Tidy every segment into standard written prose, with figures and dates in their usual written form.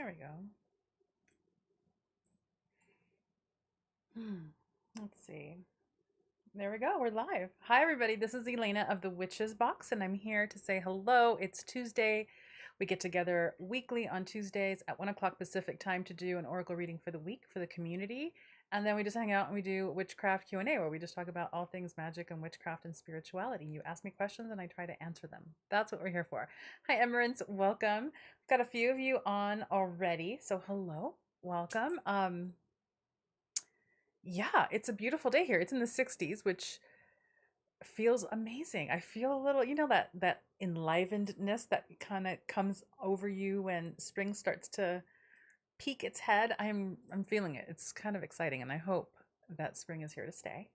There we go. Let's see. There we go. We're live. Hi, everybody. This is Elena of the Witches Box, and I'm here to say hello. It's Tuesday. We get together weekly on Tuesdays at 1 o'clock Pacific time to do an oracle reading for the week for the community. And then we just hang out and we do witchcraft Q&A, where we just talk about all things magic and witchcraft and spirituality. You ask me questions and I try to answer them. That's what we're here for. Hi, Emerance. Welcome. We've got a few of you on already. So hello. Welcome. Yeah, it's a beautiful day here. It's in the 60s, which feels amazing. I feel a little, that enlivenedness that kind of comes over you when spring starts to peek its head. I'm feeling it. It's kind of exciting, and I hope that spring is here to stay.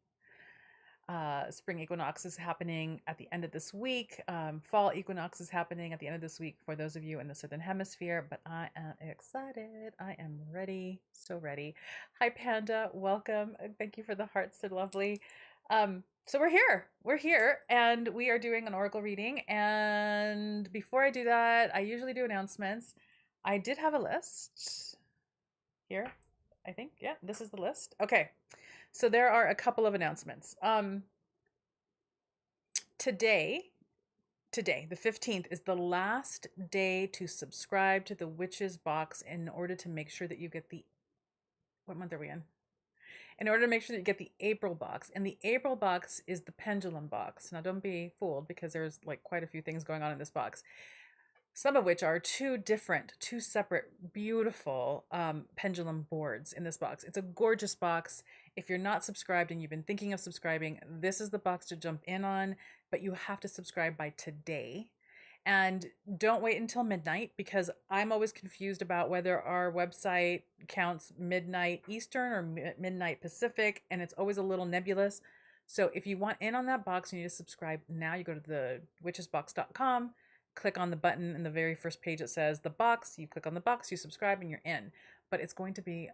Spring equinox is happening at the end of this week. Fall equinox is happening at the end of this week for those of you in the Southern Hemisphere, but I am excited. I am ready. So ready. Hi, Panda. Welcome. Thank you for the hearts. They're lovely. So we're here. We're here, and we are doing an oracle reading. And before I do that, I usually do announcements. I did have a list here, I think. Yeah, this is the list. Okay. So there are a couple of announcements. Today, the 15th, is the last day to subscribe to the Witches Box in order to make sure that you get the, what month are we in? In order to make sure that you get the April box. And the April box is the pendulum box. Now don't be fooled, because there's like quite a few things going on in this box. Some of which are two separate, beautiful pendulum boards in this box. It's a gorgeous box. If you're not subscribed and you've been thinking of subscribing, this is the box to jump in on, but you have to subscribe by today. And don't wait until midnight, because I'm always confused about whether our website counts midnight Eastern or midnight Pacific, and it's always a little nebulous. So if you want in on that box, you need to subscribe now. You go to the witchesbox.com, click on the button in the very first page that says the box. You click on the box, you subscribe, and you're in. But it's going to be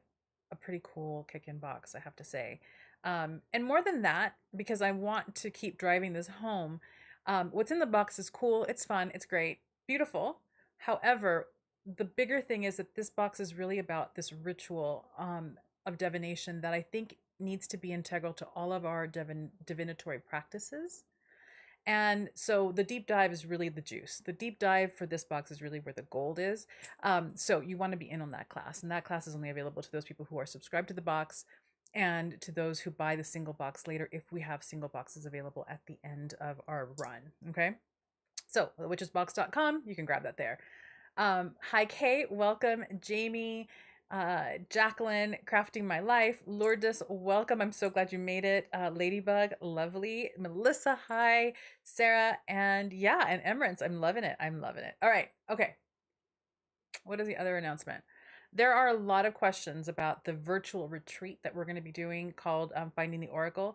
a pretty cool kick-in box, I have to say. And more than that, because I want to keep driving this home, what's in the box is cool, it's fun, it's great, beautiful. However, the bigger thing is that this box is really about this ritual of divination that I think needs to be integral to all of our divinatory practices. And so the deep dive is really the juice. The deep dive for this box is really where the gold is. So you want to be in on that class. And that class is only available to those people who are subscribed to the box and to those who buy the single box later, if we have single boxes available at the end of our run. Okay. So witchesbox.com, you can grab that there. Hi, Kate. Welcome. Jamie. Jacqueline, Crafting My Life. Lourdes, welcome. I'm so glad you made it. Ladybug, lovely. Melissa, hi. Sarah, and yeah, and Emerance, I'm loving it. I'm loving it. All right. Okay. What is the other announcement? There are a lot of questions about the virtual retreat that we're going to be doing called Finding the Oracle.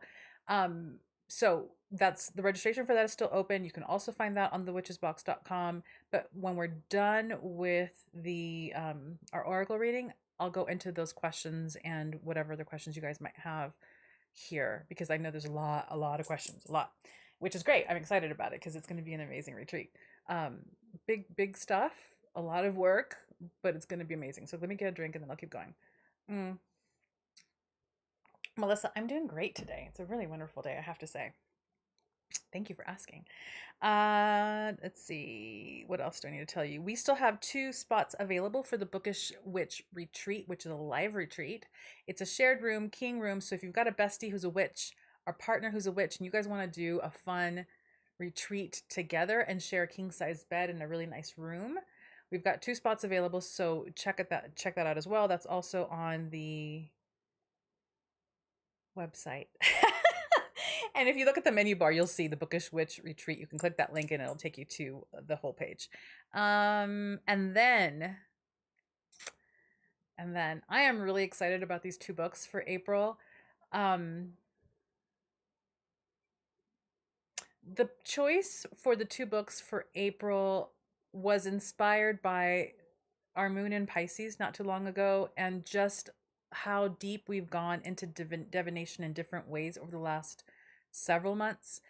So that's the registration for that is still open. You can also find that on thewitchesbox.com. But when we're done with the our oracle reading, I'll go into those questions and whatever other questions you guys might have here, because I know there's a lot of questions, which is great. I'm excited about it because it's going to be an amazing retreat. Big stuff, a lot of work, but it's going to be amazing. So let me get a drink and then I'll keep going. Melissa, I'm doing great today. It's a really wonderful day, I have to say. Thank you for asking. Let's see. What else do I need to tell you? We still have 2 spots available for the Bookish Witch Retreat, which is a live retreat. It's a shared room, king room. So if you've got a bestie who's a witch, or partner who's a witch, and you guys want to do a fun retreat together and share a king-size bed in a really nice room, we've got 2 spots available. So check that out as well. That's also on the website. And if you look at the menu bar, you'll see the Bookish Witch Retreat. You can click that link and it'll take you to the whole page. And then I am really excited about these 2 books for April. The choice for the 2 books for April was inspired by our moon in Pisces not too long ago, and just how deep we've gone into divination in different ways over the last several months.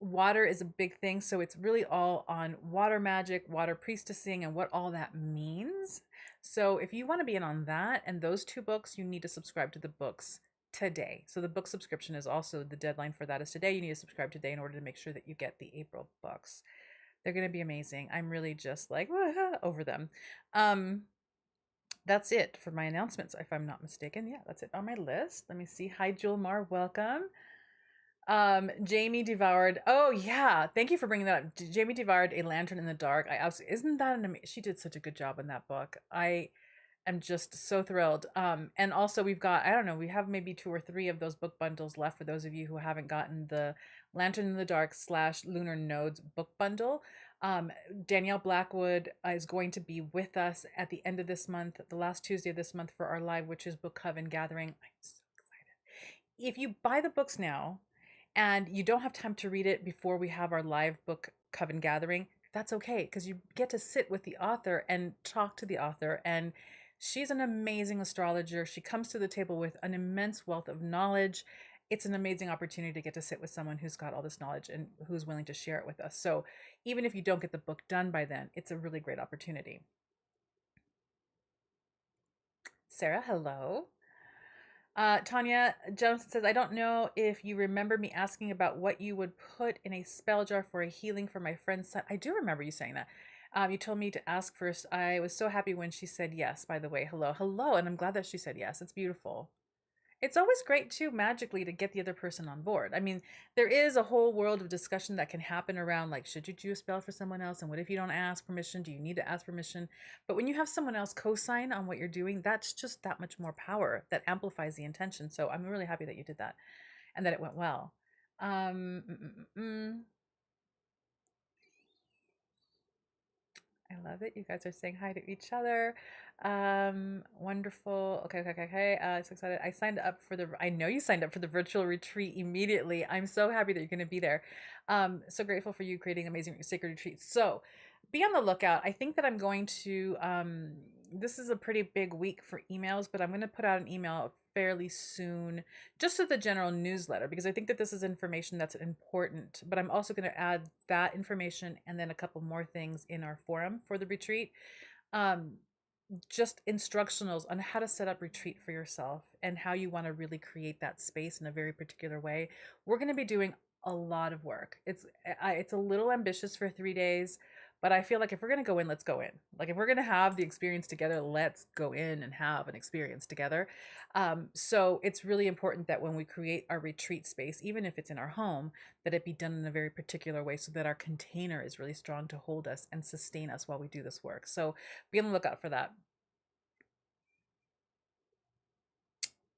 water is a big thing. So it's really all on water magic, water priestessing, and what all that means. So if you want to be in on that and those two books, you need to subscribe to the books today. So the book subscription is also, the deadline for that is today. You need to subscribe today in order to make sure that you get the April books. They're going to be amazing. I'm really just like over them. That's it for my announcements, if I'm not mistaken. Yeah, that's it on my list. Let me see. Hi, Jewel Mar. Welcome. Jamie devoured. Oh yeah, thank you for bringing that up. Jamie devoured A Lantern in the Dark. I absolutely, isn't that an amazing? She did such a good job in that book. I am just so thrilled. And also we've got, I don't know, we have maybe 2 or 3 of those book bundles left for those of you who haven't gotten the Lantern in the Dark / Lunar Nodes book bundle. Danielle Blackwood is going to be with us at the end of this month, the last Tuesday of this month, for our live Witches Book Coven gathering. I'm so excited. If you buy the books now and you don't have time to read it before we have our live book coven gathering, that's okay, because you get to sit with the author and talk to the author. And she's an amazing astrologer. She comes to the table with an immense wealth of knowledge. It's an amazing opportunity to get to sit with someone who's got all this knowledge and who's willing to share it with us. So even if you don't get the book done by then, it's a really great opportunity. Sarah, hello. Tanya Johnson says, I don't know if you remember me asking about what you would put in a spell jar for a healing for my friend's son. I do remember you saying that. You told me to ask first. I was so happy when she said yes, by the way. Hello, hello. And I'm glad that she said yes. It's beautiful. It's always great too, magically, to get the other person on board. I mean, there is a whole world of discussion that can happen around, like, should you do a spell for someone else? And what if you don't ask permission? Do you need to ask permission? But when you have someone else co-sign on what you're doing, that's just that much more power that amplifies the intention. So I'm really happy that you did that and that it went well. Um, mm, mm, mm, mm. I love it. You guys are saying hi to each other. Wonderful. Okay. So excited. I signed up for I know you signed up for the virtual retreat immediately. I'm so happy that you're going to be there. So grateful for you creating amazing sacred retreats. So be on the lookout. I think that I'm going to, this is a pretty big week for emails, but I'm going to put out an email fairly soon, just to the general newsletter, because I think that this is information that's important. But I'm also going to add that information and then a couple more things in our forum for the retreat. Just instructionals on how to set up retreat for yourself and how you want to really create that space in a very particular way. We're going to be doing a lot of work. It's a little ambitious for 3 days, but I feel like if we're going to go in, let's go in. Like, if we're going to have the experience together, let's go in and have an experience together. So it's really important that when we create our retreat space, even if it's in our home, that it be done in a very particular way so that our container is really strong to hold us and sustain us while we do this work. So be on the lookout for that.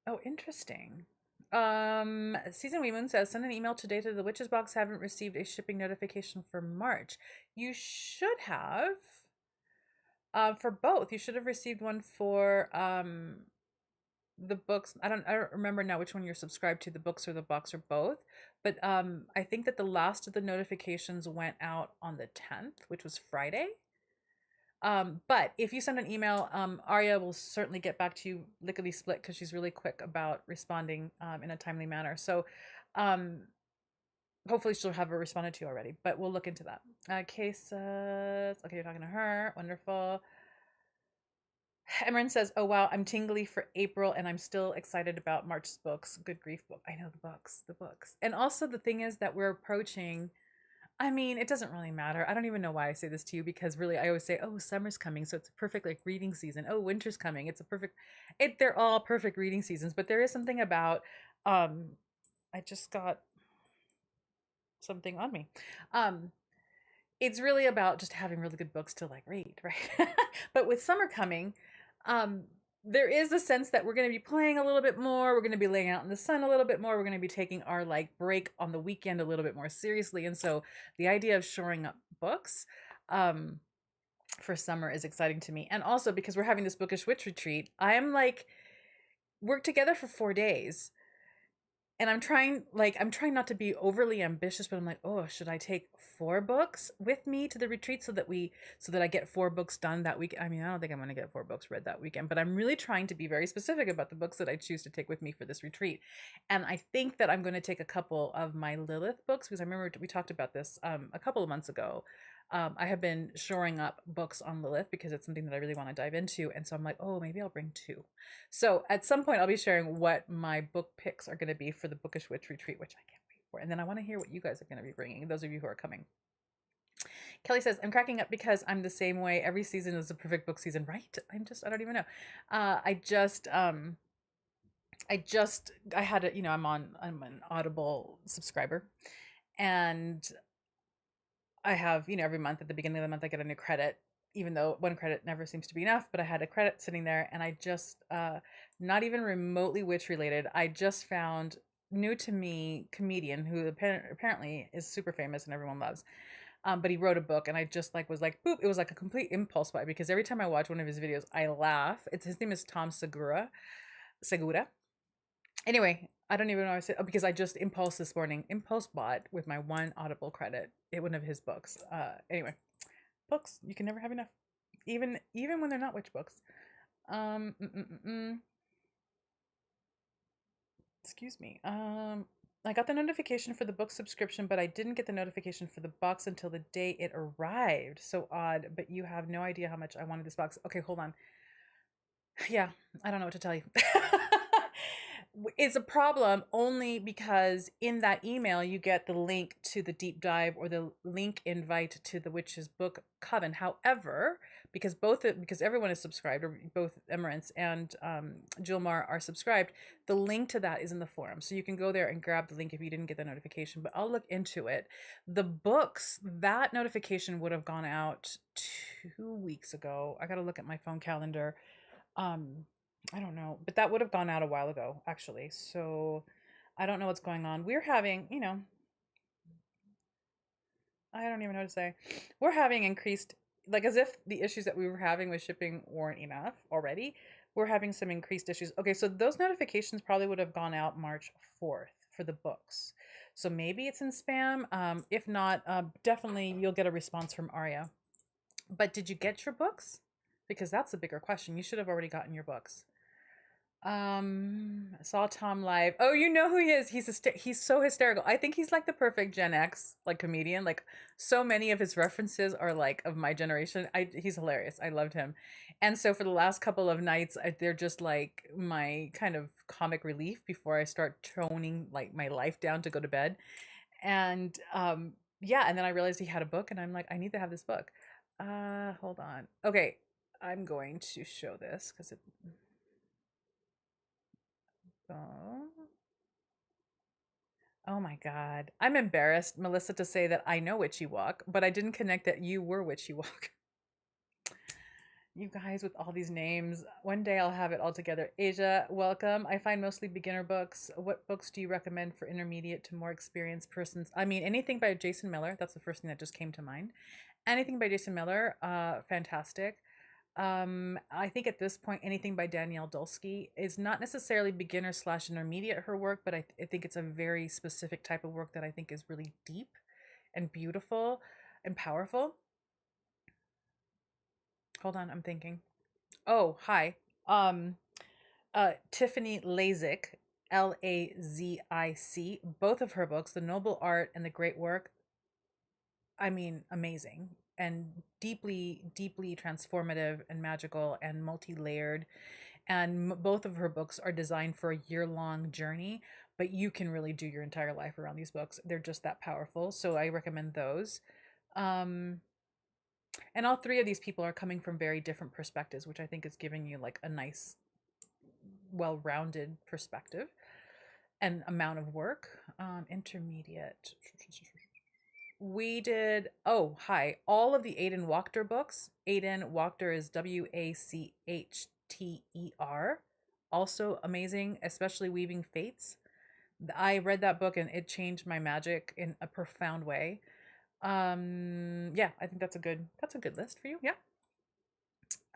Oh, interesting. Season Weemoon says, send an email today to the Witches Box. Haven't received a shipping notification for March. You should have. For both. You should have received one for the books. I don't remember now which one you're subscribed to, the books or the box or both. But I think that the last of the notifications went out on the 10th, which was Friday. But if you send an email, Arya will certainly get back to you lickety split, because she's really quick about responding in a timely manner. So hopefully she'll have responded to you already, but we'll look into that. Case, okay, you're talking to her. Wonderful. Emerin says, oh wow, I'm tingly for April and I'm still excited about March's books. Good grief book. I know, the books. And also the thing is that we're approaching, I mean, it doesn't really matter. I don't even know why I say this to you, because really I always say, oh, summer's coming, so it's a perfect like reading season. Oh, winter's coming. It's a perfect, they're all perfect reading seasons, but there is something about, I just got something on me. It's really about just having really good books to like read, right? But with summer coming, there is a sense that we're going to be playing a little bit more. We're going to be laying out in the sun a little bit more. We're going to be taking our like break on the weekend a little bit more seriously. And so the idea of shoring up books for summer is exciting to me. And also because we're having this Bookish Witch retreat, I am like, work together for 4 days. And I'm trying not to be overly ambitious, but I'm like, oh, should I take 4 books with me to the retreat so that I get 4 books done that week? I mean, I don't think I'm going to get 4 books read that weekend, but I'm really trying to be very specific about the books that I choose to take with me for this retreat. And I think that I'm going to take a couple of my Lilith books, because I remember we talked about this a couple of months ago. I have been shoring up books on Lilith because it's something that I really want to dive into. And so I'm like, oh, maybe I'll bring 2. So at some point, I'll be sharing what my book picks are going to be for the Bookish Witch Retreat, which I can't wait for. And then I want to hear what you guys are going to be bringing, those of you who are coming. Kelly says, I'm cracking up because I'm the same way. Every season is the perfect book season, right? I don't even know. I had a, I'm an Audible subscriber, and I have, every month at the beginning of the month, I get a new credit, even though 1 credit never seems to be enough. But I had a credit sitting there, and I just, not even remotely witch related, I just found new to me comedian who apparently is super famous and everyone loves. But he wrote a book, and I just was like, boop. It was like a complete impulse buy, because every time I watch one of his videos, I laugh. His name is Tom Segura. Anyway, I don't even know what I said. Oh, because I just impulse bought with my 1 Audible credit one of his books. Anyway, books, you can never have enough, even when they're not witch books. Um, mm, mm, mm, mm. Excuse me. I got the notification for the book subscription, but I didn't get the notification for the box until the day it arrived. So odd, but you have no idea how much I wanted this box. Okay, hold on. Yeah, I don't know what to tell you. It's a problem only because in that email you get the link to the deep dive or the link invite to the Witch's Book Coven. However, because everyone is subscribed, or both Emerence and Jilmar are subscribed, the link to that is in the forum. So you can go there and grab the link if you didn't get the notification, but I'll look into it. The books, that notification would have gone out 2 weeks ago. I got to look at my phone calendar. I don't know, but that would have gone out a while ago, actually. So I don't know what's going on. We're having, I don't even know what to say. We're having increased, like as if the issues that we were having with shipping weren't enough already. We're having some increased issues. Okay, so those notifications probably would have gone out March 4th for the books. So maybe it's in spam. If not, definitely you'll get a response from Aria. But did you get your books? Because that's the bigger question. You should have already gotten your books. I saw Tom live. Oh, you know who he is. He's so hysterical. I think he's like the perfect Gen X like comedian. Like so many of his references are like of my generation. He's hilarious. I loved him. And so for the last couple of nights, they're just like my kind of comic relief before I start toning like my life down to go to bed. And yeah, and then I realized he had a book, and I'm like, I need to have this book. Hold on. Okay, I'm going to show this because it. Oh. Oh my God. I'm embarrassed, Melissa, to say that I know Witchy Walk, but I didn't connect that you were Witchy Walk. You guys with all these names. One day I'll have it all together. Asia, welcome. I find mostly beginner books. What books do you recommend for intermediate to more experienced persons? I mean, anything by Jason Miller. That's the first thing that just came to mind. Anything by Jason Miller, fantastic. I think at this point, anything by Danielle Dulski is not necessarily beginner slash intermediate her work, but I think it's a very specific type of work that I think is really deep and beautiful and powerful. Hold on, I'm thinking. Oh, hi. Um, Tiffany Lazic, Lazic, both of her books, The Noble Art and The Great Work. I mean, amazing and deeply, deeply transformative and magical and multi-layered. And both of her books are designed for a year-long journey, but you can really do your entire life around these books. They're just that powerful. So I recommend those. Um, and all 3 of these people are coming from very different perspectives, which I think is giving you like a nice, well-rounded perspective and amount of work. Intermediate. We did, oh, hi, all of the Aidan Wachter books. Aidan Wachter is Wachter, also amazing, especially Weaving Fates. I read that book and it changed my magic in a profound way. Yeah, I think that's a good list for you. Yeah.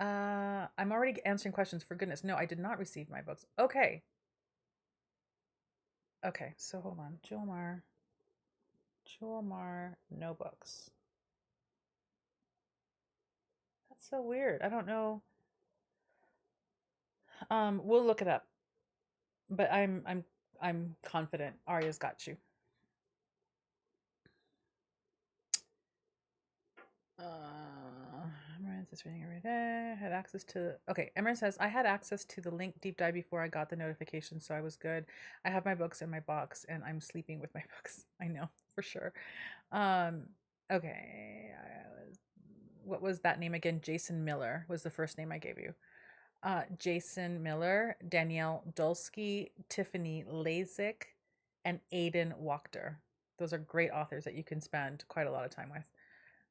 I'm already answering questions, for goodness. No, I did not receive my books. Okay. Okay, so hold on. Jewelmar, no books. That's so weird. I don't know. We'll look it up. But I'm confident Arya's got you. Emirates is reading every day. Had access to. Okay, Emirates says I had access to the link deep dive before I got the notification, so I was good. I have my books in my box, and I'm sleeping with my books. I know for sure. Um, okay, what was that name again? Jason Miller was the first name I gave you. Jason Miller, Danielle Dulski, Tiffany Lazik, and Aidan Wachter. Those are great authors that you can spend quite a lot of time with.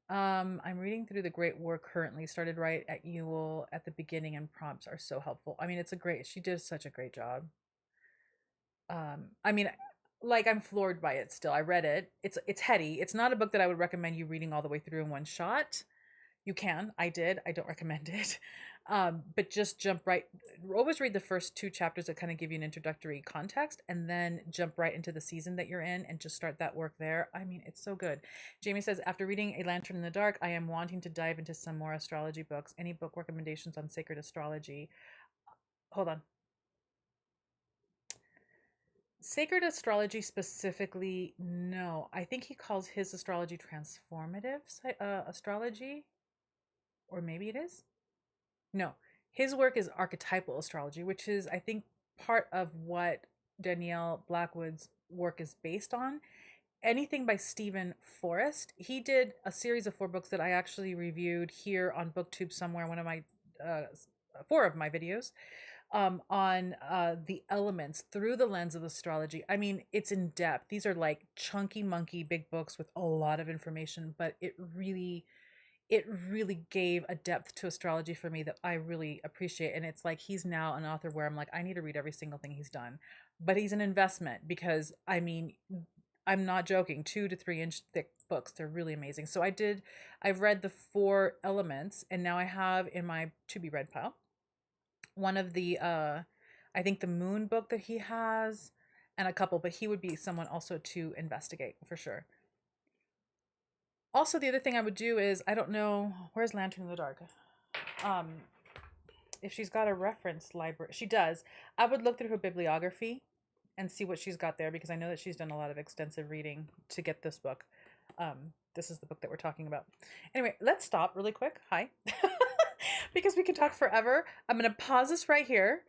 I'm reading through the great work currently. Started right at Ewell at the beginning, and prompts are so helpful. I mean, she did such a great job. I mean, like I'm floored by it still. I read it. It's heady. It's not a book that I would recommend you reading all the way through in one shot. You can. I did. I don't recommend it. But just jump right. Always read the first two chapters that kind of give you an introductory context, and then jump right into the season that you're in and just start that work there. I mean, it's so good. Jamie says, after reading A Lantern in the Dark, I am wanting to dive into some more astrology books. Any book recommendations on sacred astrology? Hold on. Sacred astrology specifically, no. I think he calls his astrology transformative astrology, or maybe it is. No, his work is archetypal astrology, which is, I think, part of what Danielle Blackwood's work is based on. Anything by Stephen Forrest. He did a series of 4 books that I actually reviewed here on BookTube somewhere, one of my 4 of my videos, on the elements through the lens of astrology. I mean, it's in depth. These are like chunky monkey big books with a lot of information, but it really gave a depth to astrology for me that I really appreciate. And it's like he's now an author where I'm like, I need to read every single thing he's done. But he's an investment because I mean, I'm not joking, 2 to 3 inch thick books. They're really amazing. So I've read the 4 elements, and now I have in my to be read pile one of the I think the moon book that he has, and a couple, but he would be someone also to investigate for sure. Also, the other thing I would do is, I don't know, where's Lantern in the Dark? Um, if she's got a reference library, she does. I would look through her bibliography and see what she's got there, because I know that she's done a lot of extensive reading to get this book. This is the book that we're talking about. Anyway, let's stop really quick. Hi. Because we can talk forever. I'm going to pause this right here.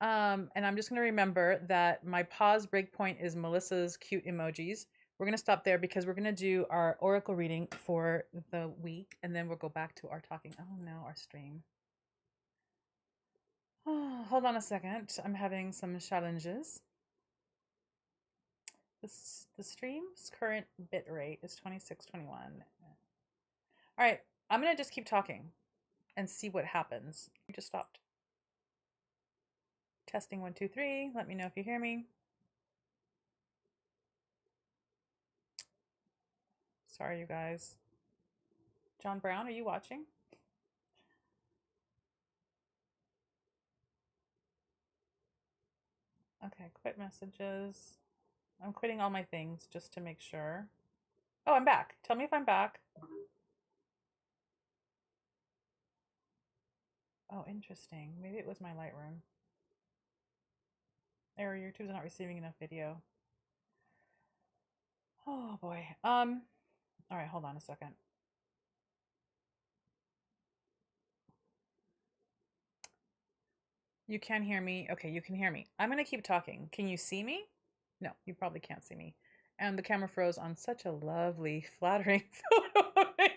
And I'm just going to remember that my pause breakpoint is Melissa's cute emojis. We're going to stop there because we're going to do our oracle reading for the week, and then we'll go back to our talking. Oh no, our stream. Oh, hold on a second. I'm having some challenges. The stream's current bit rate is 2621. All right, I'm going to just keep talking and see what happens. You just stopped. Testing 1, 2, 3. Let me know if you hear me. Sorry, you guys. John Brown, are you watching? Okay, quit messages. I'm quitting all my things just to make sure. Oh, I'm back. Tell me if I'm back. Oh, interesting. Maybe it was my Lightroom. Error, YouTube's not receiving enough video. Oh boy. All right, hold on a second. You can hear me? Okay, you can hear me. I'm gonna keep talking. Can you see me? No, you probably can't see me. And the camera froze on such a lovely, flattering photo of me.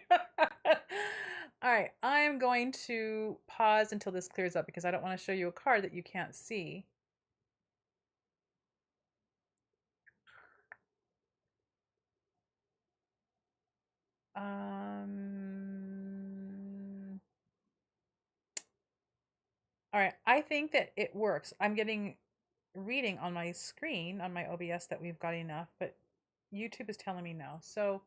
All right, I'm going to pause until this clears up because I don't want to show you a card that you can't see. All right, I think that it works. I'm getting reading on my screen on my OBS that we've got enough, but YouTube is telling me no. So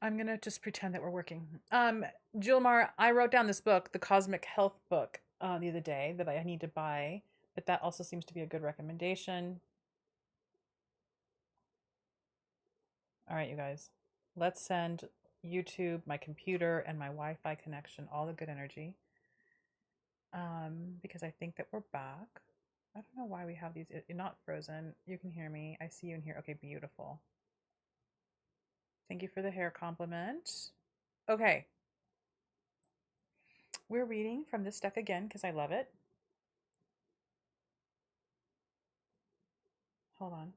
I'm gonna just pretend that we're working. Julmar, I wrote down this book, the Cosmic Health book, the other day that I need to buy, but that also seems to be a good recommendation. All right, you guys, let's send YouTube, my computer, and my Wi-Fi connection all the good energy. Because I think that we're back. I don't know why we have these. You're not frozen. You can hear me. I see you in here. Okay, beautiful. Thank you for the hair compliment. Okay. We're reading from this deck again because I love it. Hold on.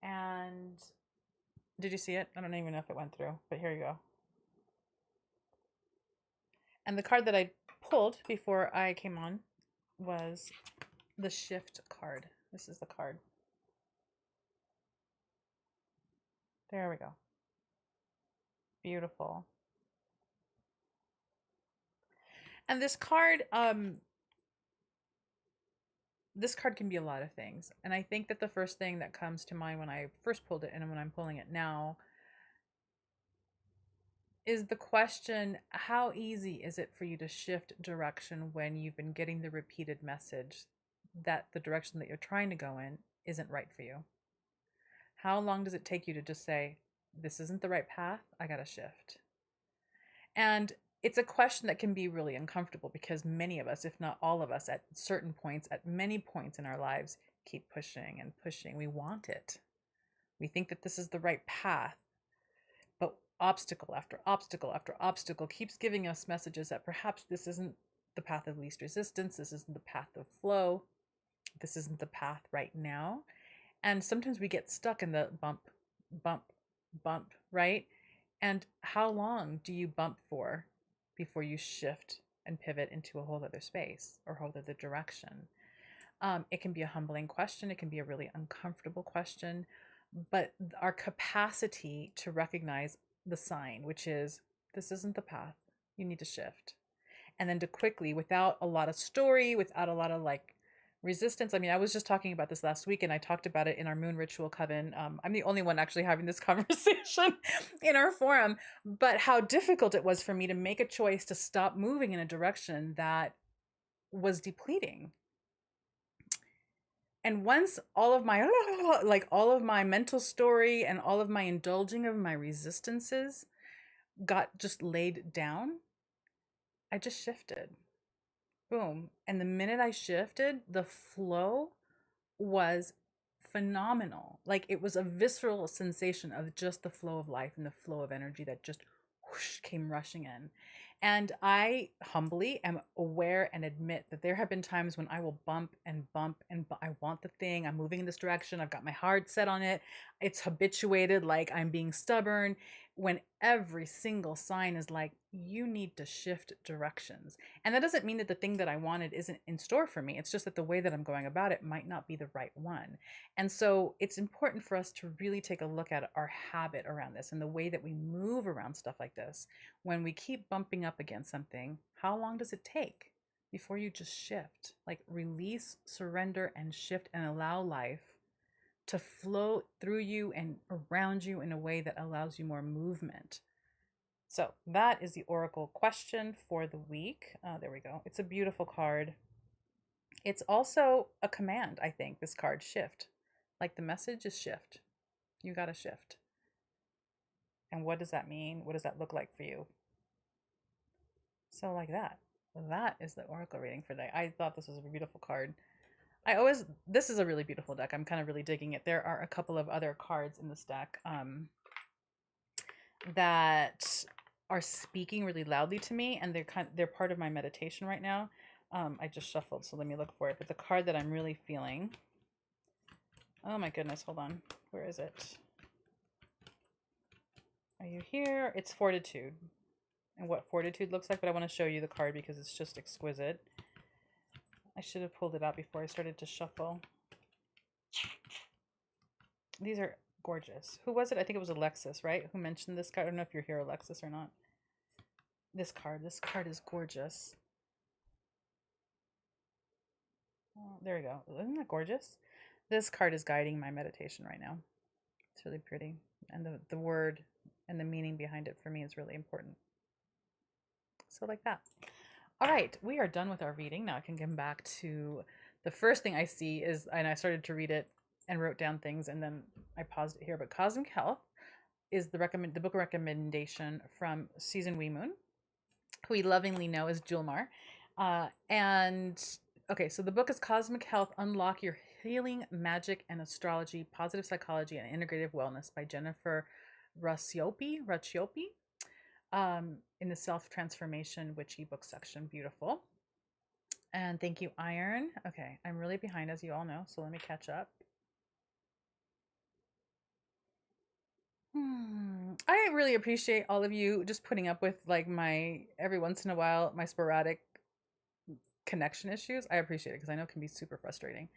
And did you see it? I don't even know if it went through, but here you go. And the card that I pulled before I came on was the Shift card. This is the card. There we go. Beautiful. And this card can be a lot of things. And I think that the first thing that comes to mind when I first pulled it and when I'm pulling it now is the question, how easy is it for you to shift direction when you've been getting the repeated message that the direction that you're trying to go in isn't right for you? How long does it take you to just say, this isn't the right path, I gotta shift? And it's a question that can be really uncomfortable because many of us, if not all of us, at certain points, at many points in our lives, keep pushing and pushing. We want it. We think that this is the right path, but obstacle after obstacle after obstacle keeps giving us messages that perhaps this isn't the path of least resistance, this isn't the path of flow, this isn't the path right now. And sometimes we get stuck in the bump, bump, bump, right? And how long do you bump for before you shift and pivot into a whole other space or whole other direction? It can be a humbling question. It can be a really uncomfortable question. But our capacity to recognize the sign, which is, this isn't the path, you need to shift. And then to quickly, without a lot of story, without a lot of resistance. I mean, I was just talking about this last week and I talked about it in our Moon Ritual Coven. I'm the only one actually having this conversation in our forum, but how difficult it was for me to make a choice to stop moving in a direction that was depleting. And once all of my, all of my mental story and all of my indulging of my resistances got just laid down, I just shifted. Boom. And the minute I shifted, the flow was phenomenal. Like, it was a visceral sensation of just the flow of life and the flow of energy that just whoosh came rushing in. And I humbly am aware and admit that there have been times when I will bump and bump and I want the thing, I'm moving in this direction, I've got my heart set on it, it's habituated, like I'm being stubborn, when every single sign is like, you need to shift directions. And that doesn't mean that the thing that I wanted isn't in store for me. It's just that the way that I'm going about it might not be the right one. And so it's important for us to really take a look at our habit around this and the way that we move around stuff like this. When we keep bumping up against something, how long does it take before you just shift? Like, release, surrender, and shift and allow life to flow through you and around you in a way that allows you more movement. So that is the Oracle question for the week. There we go. It's a beautiful card. It's also a command, I think, this card, shift. Like, the message is shift. You got to shift. And what does that mean? What does that look like for you? So like that. That is the Oracle reading for today. I thought this was a beautiful card. This is a really beautiful deck. I'm kind of really digging it. There are a couple of other cards in this deck that are speaking really loudly to me, and they're part of my meditation right now. I just shuffled, so let me look for it. But the card that I'm really feeling, oh my goodness, hold on. Where is it? Are you here? It's Fortitude. And what Fortitude looks like, but I want to show you the card because it's just exquisite. I should have pulled it out before I started to shuffle. These are gorgeous. Who was it? I think it was Alexis, right? Who mentioned this card? I don't know if you're here, Alexis, or not. This card is gorgeous. Oh, there we go. Isn't that gorgeous? This card is guiding my meditation right now. It's really pretty. And the word and the meaning behind it for me is really important. So like that. All right, we are done with our reading. Now I can come back to the first thing I see is, and I started to read it and wrote down things, and then I paused it here. But Cosmic Health is the book recommendation from Susan Weemoon, who we lovingly know as Julmar. And okay, so the book is Cosmic Health: Unlock Your Healing Magic and Astrology, Positive Psychology, and Integrative Wellness by Jennifer Raciopi, in the Self Transformation Witchy book section. Beautiful. And thank you, Iron. Okay, I'm really behind, as you all know, so let me catch up. I really appreciate all of you just putting up with like my every once in a while my sporadic connection issues. I appreciate it because I know it can be super frustrating.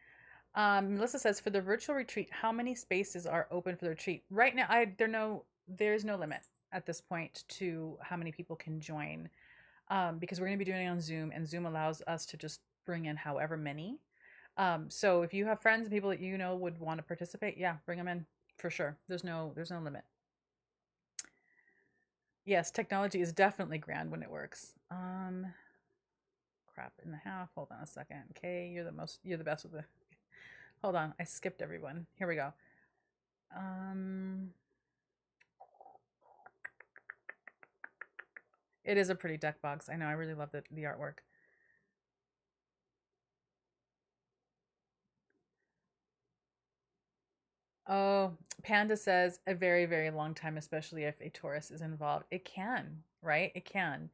Melissa says, for the virtual retreat, how many spaces are open for the retreat? Right now, there's no limit at this point to how many people can join, because we're going to be doing it on Zoom, and Zoom allows us to just bring in however many. So if you have friends and people that you know would want to participate, yeah, bring them in for sure. There's no limit. Yes, technology is definitely grand when it works. Crap in the half. Hold on a second. Okay, you're the best with the. Hold on, I skipped everyone. Here we go. It is a pretty deck box. I know. I really love the artwork. Oh, Panda says a very, very long time, especially if a Taurus is involved. It can, right? It can.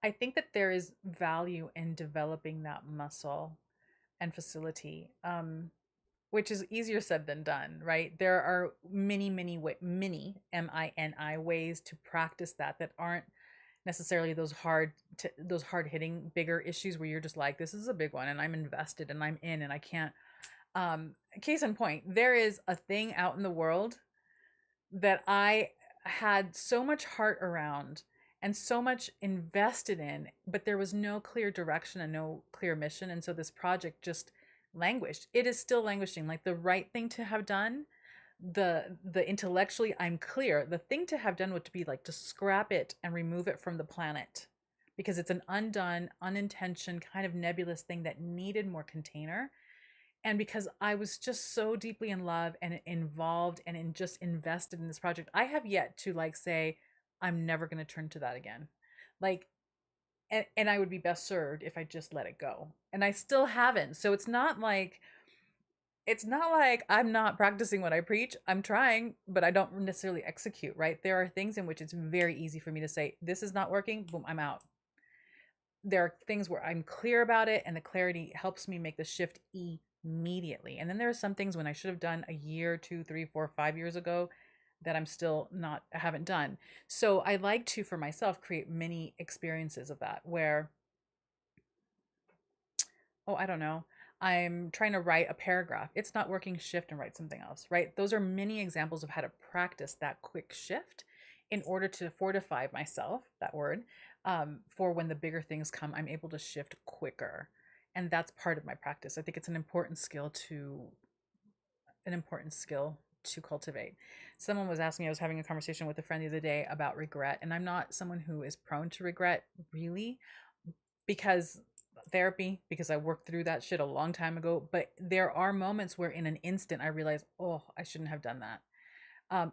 I think that there is value in developing that muscle and facility, which is easier said than done, right? There are many MINI ways to practice that aren't necessarily those hard hitting bigger issues where you're just like, this is a big one and I'm invested and I'm in and I can't. Case in point, there is a thing out in the world that I had so much heart around and so much invested in, but there was no clear direction and no clear mission. And so this project just languished. It is still languishing. Like the right thing to have done, the intellectually I'm clear. The thing to have done would be like to scrap it and remove it from the planet, because it's an undone, unintentioned kind of nebulous thing that needed more container. And because I was just so deeply in love and involved and just invested in this project, I have yet to like say I'm never going to turn to that again. Like, and I would be best served if I just let it go. And I still haven't. So it's not like I'm not practicing what I preach. I'm trying, but I don't necessarily execute, right? There are things in which it's very easy for me to say, this is not working, boom, I'm out. There are things where I'm clear about it and the clarity helps me make the shift immediately. And then there are some things when I should have done a year, 2, 3, 4, 5 years ago that I'm still not, I haven't done. So I like to, for myself, create many experiences of that where, oh, I don't know, I'm trying to write a paragraph. It's not working, shift and write something else, right? Those are many examples of how to practice that quick shift in order to fortify myself, that word, for when the bigger things come, I'm able to shift quicker. And that's part of my practice. I think it's an important skill to cultivate. Someone was asking me, I was having a conversation with a friend the other day about regret, and I'm not someone who is prone to regret really, because therapy, because I worked through that shit a long time ago. But there are moments where in an instant I realize, oh, I shouldn't have done that.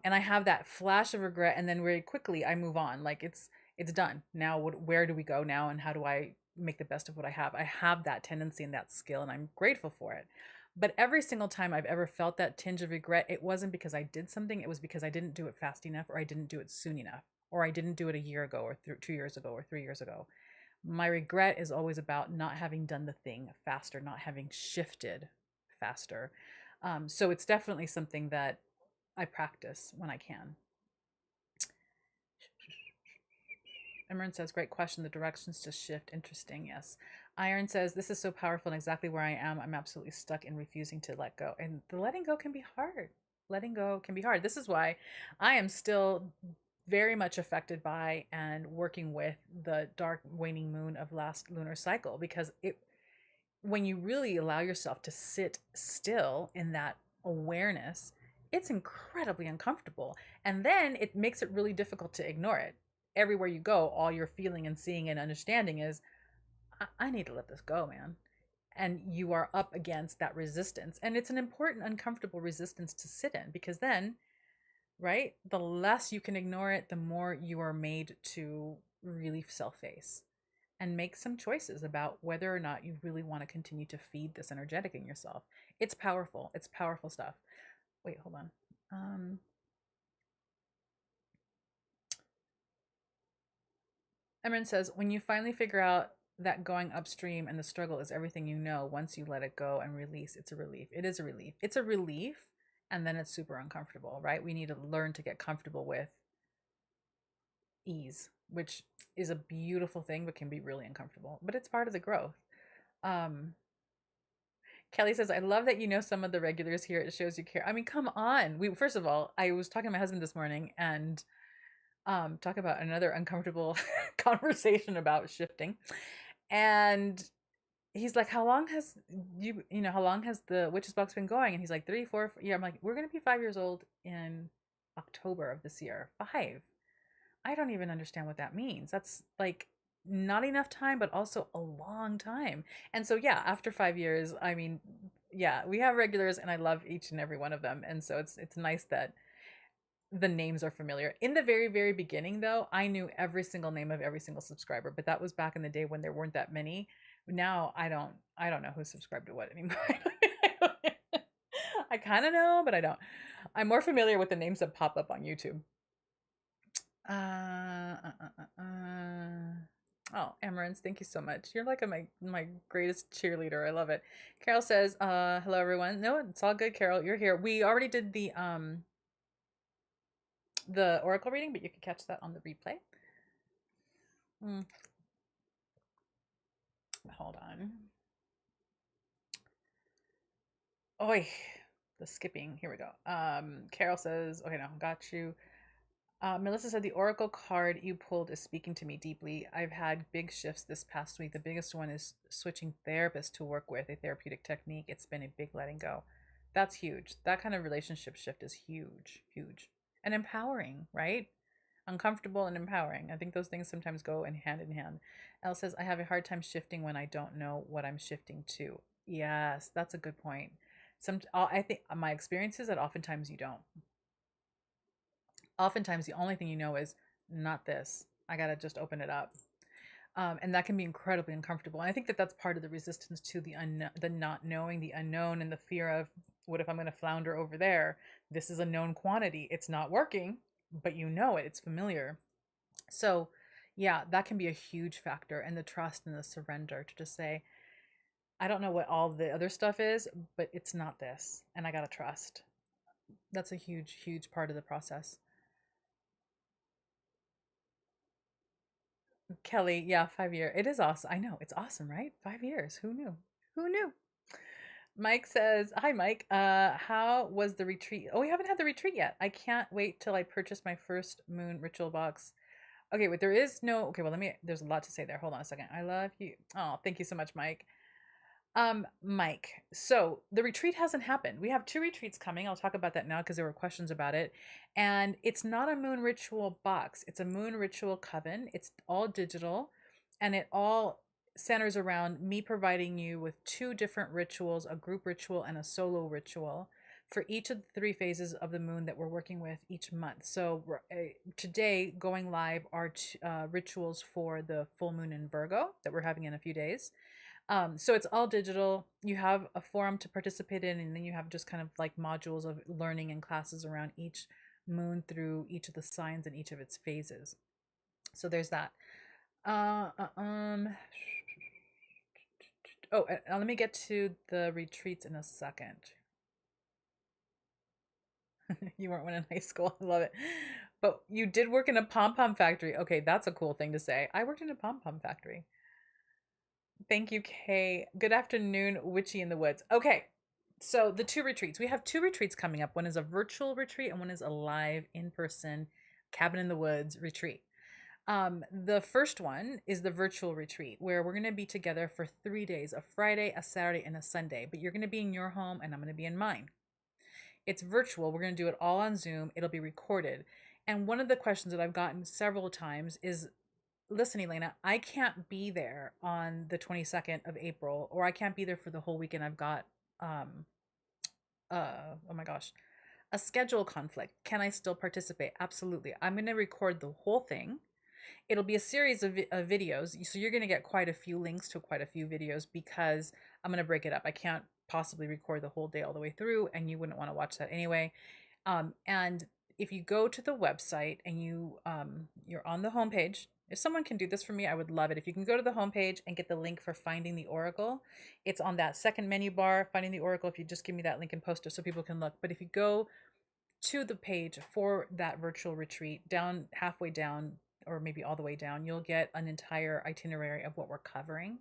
And I have that flash of regret, and then very quickly I move on. Like it's done. Now where do we go now, and how do I make the best of what I have? I have that tendency and that skill, and I'm grateful for it. But every single time I've ever felt that tinge of regret, it wasn't because I did something. It was because I didn't do it fast enough, or I didn't do it soon enough, or I didn't do it a year ago, or 2 years ago, or 3 years ago. My regret is always about not having done the thing faster, not having shifted faster. So it's definitely something that I practice when I can. Imran says, great question. The directions to shift. Interesting. Yes. Iron says, this is so powerful and exactly where I am. I'm absolutely stuck in refusing to let go. And the letting go can be hard. Letting go can be hard. This is why I am still very much affected by and working with the dark waning moon of last lunar cycle, because when you really allow yourself to sit still in that awareness, it's incredibly uncomfortable. And then it makes it really difficult to ignore it. Everywhere you go, all you're feeling and seeing and understanding is, I need to let this go, man. And you are up against that resistance. And it's an important, uncomfortable resistance to sit in because then, right, the less you can ignore it, the more you are made to really self face and make some choices about whether or not you really want to continue to feed this energetic in yourself. It's powerful. It's powerful stuff. Wait, hold on. Emran says, when you finally figure out that going upstream and the struggle is everything you know, once you let it go and release, it's a relief. It is a relief. It's a relief, and then it's super uncomfortable, right? We need to learn to get comfortable with ease, which is a beautiful thing, but can be really uncomfortable. But it's part of the growth. Um, Kelly says, I love that you know some of the regulars here. It shows you care. I mean, come on. We first of all, I was talking to my husband this morning and talk about another uncomfortable conversation about shifting. And he's like, how long has how long has the Witches Box been going? And he's like, 3, 4, yeah. I'm like, we're going to be 5 years old in October of this year. 5. I don't even understand what that means. That's like not enough time, but also a long time. And so, yeah, after 5 years, I mean, yeah, we have regulars and I love each and every one of them. And so it's nice that the names are familiar. In the very, very beginning, though, I knew every single name of every single subscriber, but that was back in the day when there weren't that many. Now I don't know who subscribed to what anymore. I kind of know, but I don't. I'm more familiar with the names that pop up on YouTube. Oh, Amarance, thank you so much. You're like my greatest cheerleader. I love it. Carol says, hello everyone. No, it's all good, Carol. You're here. We already did the Oracle reading, but you can catch that on the replay. Hold on. Oi, the skipping. Here we go. Carol says, okay, no, got you. Melissa said, the Oracle card you pulled is speaking to me deeply. I've had big shifts this past week. The biggest one is switching therapists to work with a therapeutic technique. It's been a big letting go. That's huge. That kind of relationship shift is huge, huge. And empowering, right? Uncomfortable and empowering. I think those things sometimes go in hand in hand. Elle says, I have a hard time shifting when I don't know what I'm shifting to. Yes, that's a good point. I think my experience is that oftentimes you don't. Oftentimes the only thing you know is not this. I got to just open it up. And that can be incredibly uncomfortable. And I think that that's part of the resistance to the not knowing, the unknown, and the fear of what if I'm going to flounder over there? This is a known quantity. It's not working, but you know it. It's familiar. So, yeah, that can be a huge factor. And the trust and the surrender to just say, I don't know what all the other stuff is, but it's not this. And I got to trust. That's a huge, huge part of the process. Kelly, yeah, 5 year. It is awesome. I know it's awesome, right? 5 years. Who knew? Who knew? Mike says, "Hi, Mike. How was the retreat? Oh, we haven't had the retreat yet. I can't wait till I purchase my first moon ritual box. Okay, wait. There is no. Okay, well, let me. There's a lot to say there. Hold on a second. I love you. Oh, thank you so much, Mike. Mike. So the retreat hasn't happened. We have 2 retreats coming. I'll talk about that now because there were questions about it. And it's not a moon ritual box. It's a moon ritual coven. It's all digital and it all centers around me providing you with 2 different rituals, a group ritual and a solo ritual for each of the 3 phases of the moon that we're working with each month. So today going live are rituals for the full moon in Virgo that we're having in a few days. So it's all digital. You have a forum to participate in, and then you have just kind of like modules of learning and classes around each moon through each of the signs and each of its phases. So there's that. Oh, let me get to the retreats in a second. You weren't one in high school. I love it. But you did work in a pom-pom factory. Okay, that's a cool thing to say. I worked in a pom-pom factory. Thank you, Kay. Good afternoon, Witchy in the Woods. Okay, so the 2 retreats. We have 2 retreats coming up. One is a virtual retreat and one is a live in-person cabin in the woods retreat. The first one is the virtual retreat where we're going to be together for 3 days, a Friday, a Saturday, and a Sunday. But you're going to be in your home and I'm going to be in mine. It's virtual. We're going to do it all on Zoom. It'll be recorded. And one of the questions that I've gotten several times is, listen, Elena, I can't be there on the 22nd of April, or I can't be there for the whole weekend. I've got, um, oh my gosh, a schedule conflict. Can I still participate? Absolutely. I'm going to record the whole thing. It'll be a series of videos. So you're going to get quite a few links to quite a few videos because I'm going to break it up. I can't possibly record the whole day all the way through, and you wouldn't want to watch that anyway. And if you go to the website and you're on the homepage, if someone can do this for me, I would love it. If you can go to the homepage and get the link for Finding the Oracle, it's on that second menu bar, Finding the Oracle. If you just give me that link and post it so people can look. But if you go to the page for that virtual retreat, down halfway down, or maybe all the way down, you'll get an entire itinerary of what we're covering.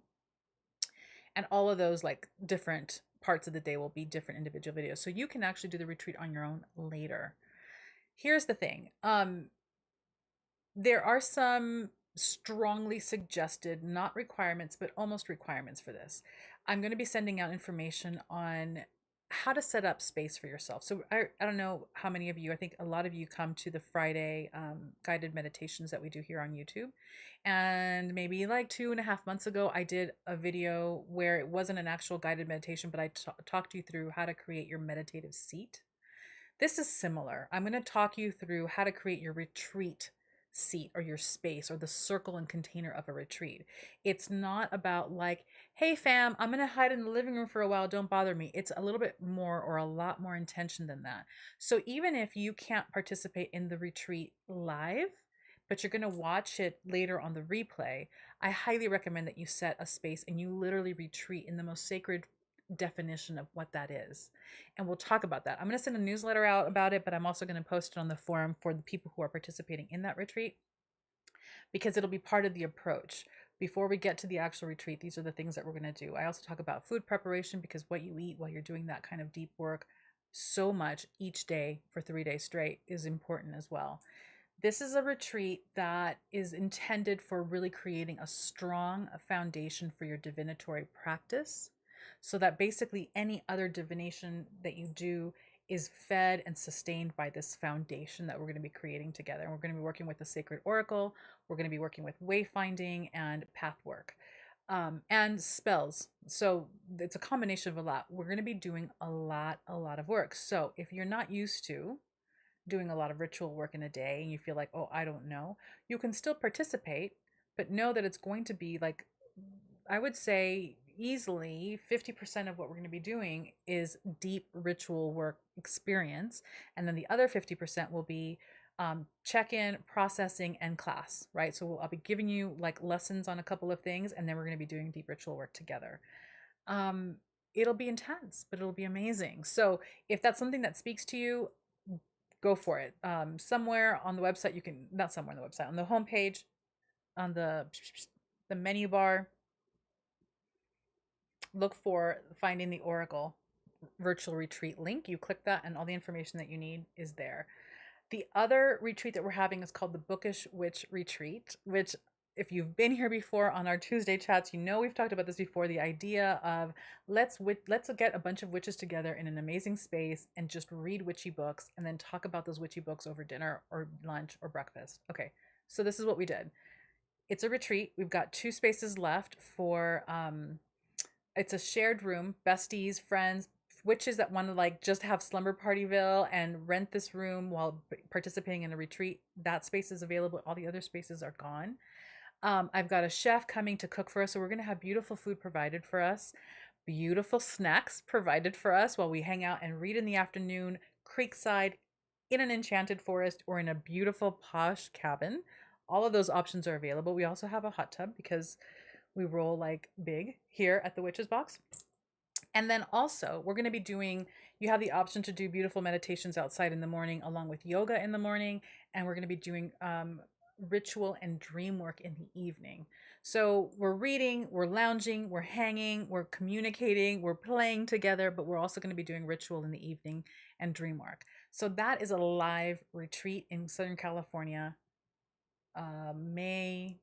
And all of those like different parts of the day will be different individual videos. So you can actually do the retreat on your own later. Here's the thing. There are some strongly suggested, not requirements, but almost requirements for this. I'm going to be sending out information on how to set up space for yourself. So I don't know how many of you, I think a lot of you come to the Friday guided meditations that we do here on YouTube. And maybe like 2.5 months ago, I did a video where it wasn't an actual guided meditation, but I talked you through how to create your meditative seat. This is similar. I'm going to talk you through how to create your retreat seat or your space or the circle and container of a retreat. It's not about like, hey fam, I'm going to hide in the living room for a while, don't bother me. It's a little bit more or a lot more intention than that. So even if you can't participate in the retreat live, but you're going to watch it later on the replay, I highly recommend that you set a space and you literally retreat in the most sacred definition of what that is. And we'll talk about that. I'm going to send a newsletter out about it, but I'm also going to post it on the forum for the people who are participating in that retreat because it'll be part of the approach. Before we get to the actual retreat, these are the things that we're going to do. I also talk about food preparation because what you eat while you're doing that kind of deep work so much each day for 3 days straight is important as well. This is a retreat that is intended for really creating a strong foundation for your divinatory practice, so that basically any other divination that you do is fed and sustained by this foundation that we're going to be creating together. And we're going to be working with the sacred oracle. We're going to be working with wayfinding and path work, and spells. So it's a combination of a lot. We're going to be doing a lot of work. So if you're not used to doing a lot of ritual work in a day and you feel like, oh, I don't know, you can still participate, but know that it's going to be like, I would say easily 50% of what we're going to be doing is deep ritual work experience. And then the other 50% will be check-in, processing, and class, right? So I'll be giving you like lessons on a couple of things, and then we're going to be doing deep ritual work together. It'll be intense, but it'll be amazing. So if that's something that speaks to you, go for it. Somewhere on the website, you can, not somewhere on the website, on the homepage, on the menu bar, look for Finding the Oracle virtual retreat link. You click that and all the information that you need is there. The other retreat that we're having is called the Bookish Witch Retreat, which if you've been here before on our Tuesday chats, you know we've talked about this before, the idea of let's get a bunch of witches together in an amazing space and just read witchy books and then talk about those witchy books over dinner or lunch or breakfast. Okay, so this is what we did. It's a retreat. We've got 2 spaces left for it's a shared room, besties, friends, witches that want to like just have slumber partyville and rent this room while participating in a retreat. That space is available. All the other spaces are gone. I've got a chef coming to cook for us, so we're going to have beautiful food provided for us, beautiful snacks provided for us while we hang out and read in the afternoon, creekside, in an enchanted forest, or in a beautiful posh cabin. All of those options are available. We also have a hot tub because we roll like big here at the Witches Box. And then also we're going to be doing, you have the option to do beautiful meditations outside in the morning along with yoga in the morning. And we're going to be doing ritual and dream work in the evening. So we're reading, we're lounging, we're hanging, we're communicating, we're playing together, but we're also going to be doing ritual in the evening and dream work. So that is a live retreat in Southern California, May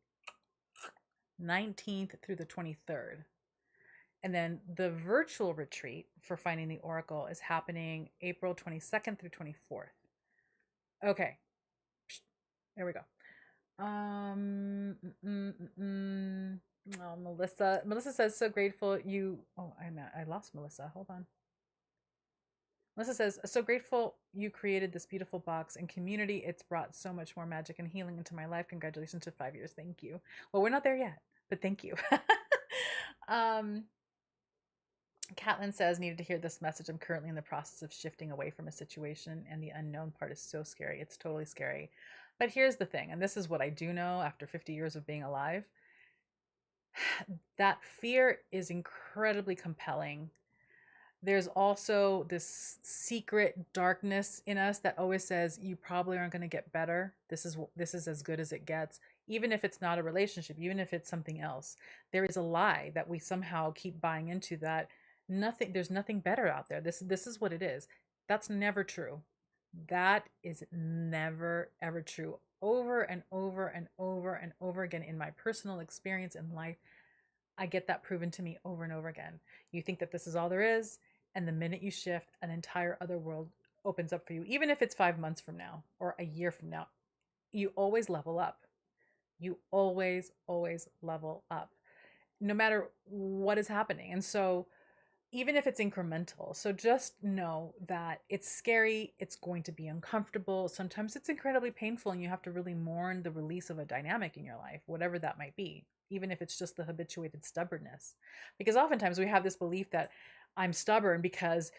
19th through the 23rd. And then the virtual retreat for Finding the Oracle is happening April 22nd through 24th. Okay, there we go. Um, mm, mm, mm. Oh, Melissa. Melissa says, so grateful you. Oh, I lost Melissa. Hold on. Melissa says, so grateful you created this beautiful box and community. It's brought so much more magic and healing into my life. Congratulations to 5 years. Thank you. Well, we're not there yet, but thank you. um, Catlin says, needed to hear this message. I'm currently in the process of shifting away from a situation, and the unknown part is so scary. It's totally scary. But here's the thing, and this is what I do know after 50 years of being alive, that fear is incredibly compelling. There's also this secret darkness in us that always says you probably aren't going to get better. This is as good as it gets. Even if it's not a relationship, even if it's something else, there is a lie that we somehow keep buying into, that there's nothing better out there. This is what it is. That's never true. That is never ever true. Over and over and over and over again in my personal experience in life, I get that proven to me over and over again. You think that this is all there is, and the minute you shift, an entire other world opens up for you. Even if it's 5 months from now or a year from now, you always level up. You always level up, no matter what is happening. And so, even if it's incremental, so just know that it's scary, it's going to be uncomfortable. Sometimes it's incredibly painful, and you have to really mourn the release of a dynamic in your life, whatever that might be, even if it's just the habituated stubbornness. Because oftentimes we have this belief that I'm stubborn because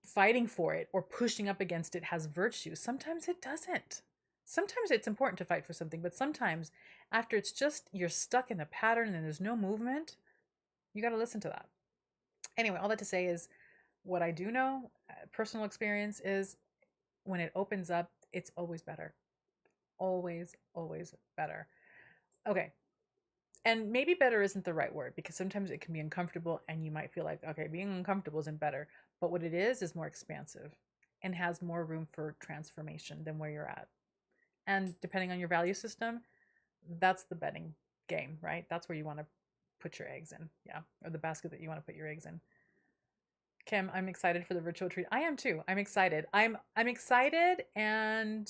fighting for it or pushing up against it has virtue. Sometimes it doesn't. Sometimes it's important to fight for something, but sometimes after it's just you're stuck in a pattern and there's no movement, you got to listen to that. Anyway, all that to say is, what I do know, personal experience, is when it opens up, it's always better. Always better. Okay. And maybe better isn't the right word, because sometimes it can be uncomfortable and you might feel like, okay, being uncomfortable isn't better. But what it is more expansive and has more room for transformation than where you're at. And depending on your value system, that's the betting game, right? That's where you want to put your eggs in. Yeah. Or the basket that you want to put your eggs in. Kim, I'm excited for the virtual treat. I am too. I'm excited. I'm excited, and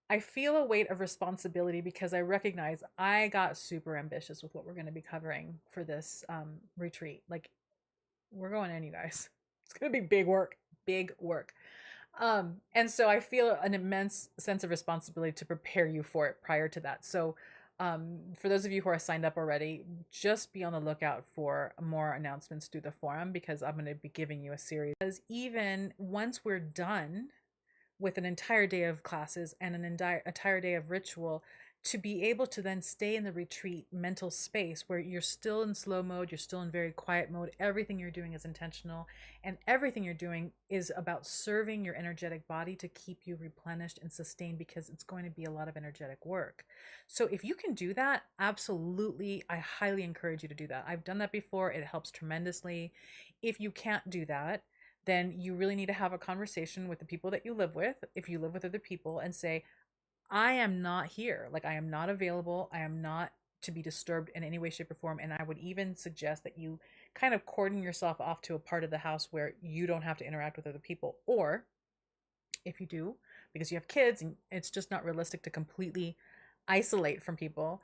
I feel a weight of responsibility because I recognize I got super ambitious with what we're going to be covering for this retreat. Like, we're going in, you guys. It's going to be big work, big work. And so I feel an immense sense of responsibility to prepare you for it prior to that. So for those of you who are signed up already, just be on the lookout for more announcements through the forum, because I'm going to be giving you a series. Because even once we're done with an entire day of classes and an entire day of ritual, to be able to then stay in the retreat mental space where you're still in slow mode, you're still in very quiet mode, everything you're doing is intentional, and everything you're doing is about serving your energetic body to keep you replenished and sustained, because it's going to be a lot of energetic work. So if you can do that, absolutely, I highly encourage you to do that. I've done that before. It helps tremendously. If you can't do that, then you really need to have a conversation with the people that you live with, if you live with other people, and say, I am not here. Like, I am not available. I am not to be disturbed in any way, shape, or form. And I would even suggest that you kind of cordon yourself off to a part of the house where you don't have to interact with other people. Or if you do, because you have kids and it's just not realistic to completely isolate from people,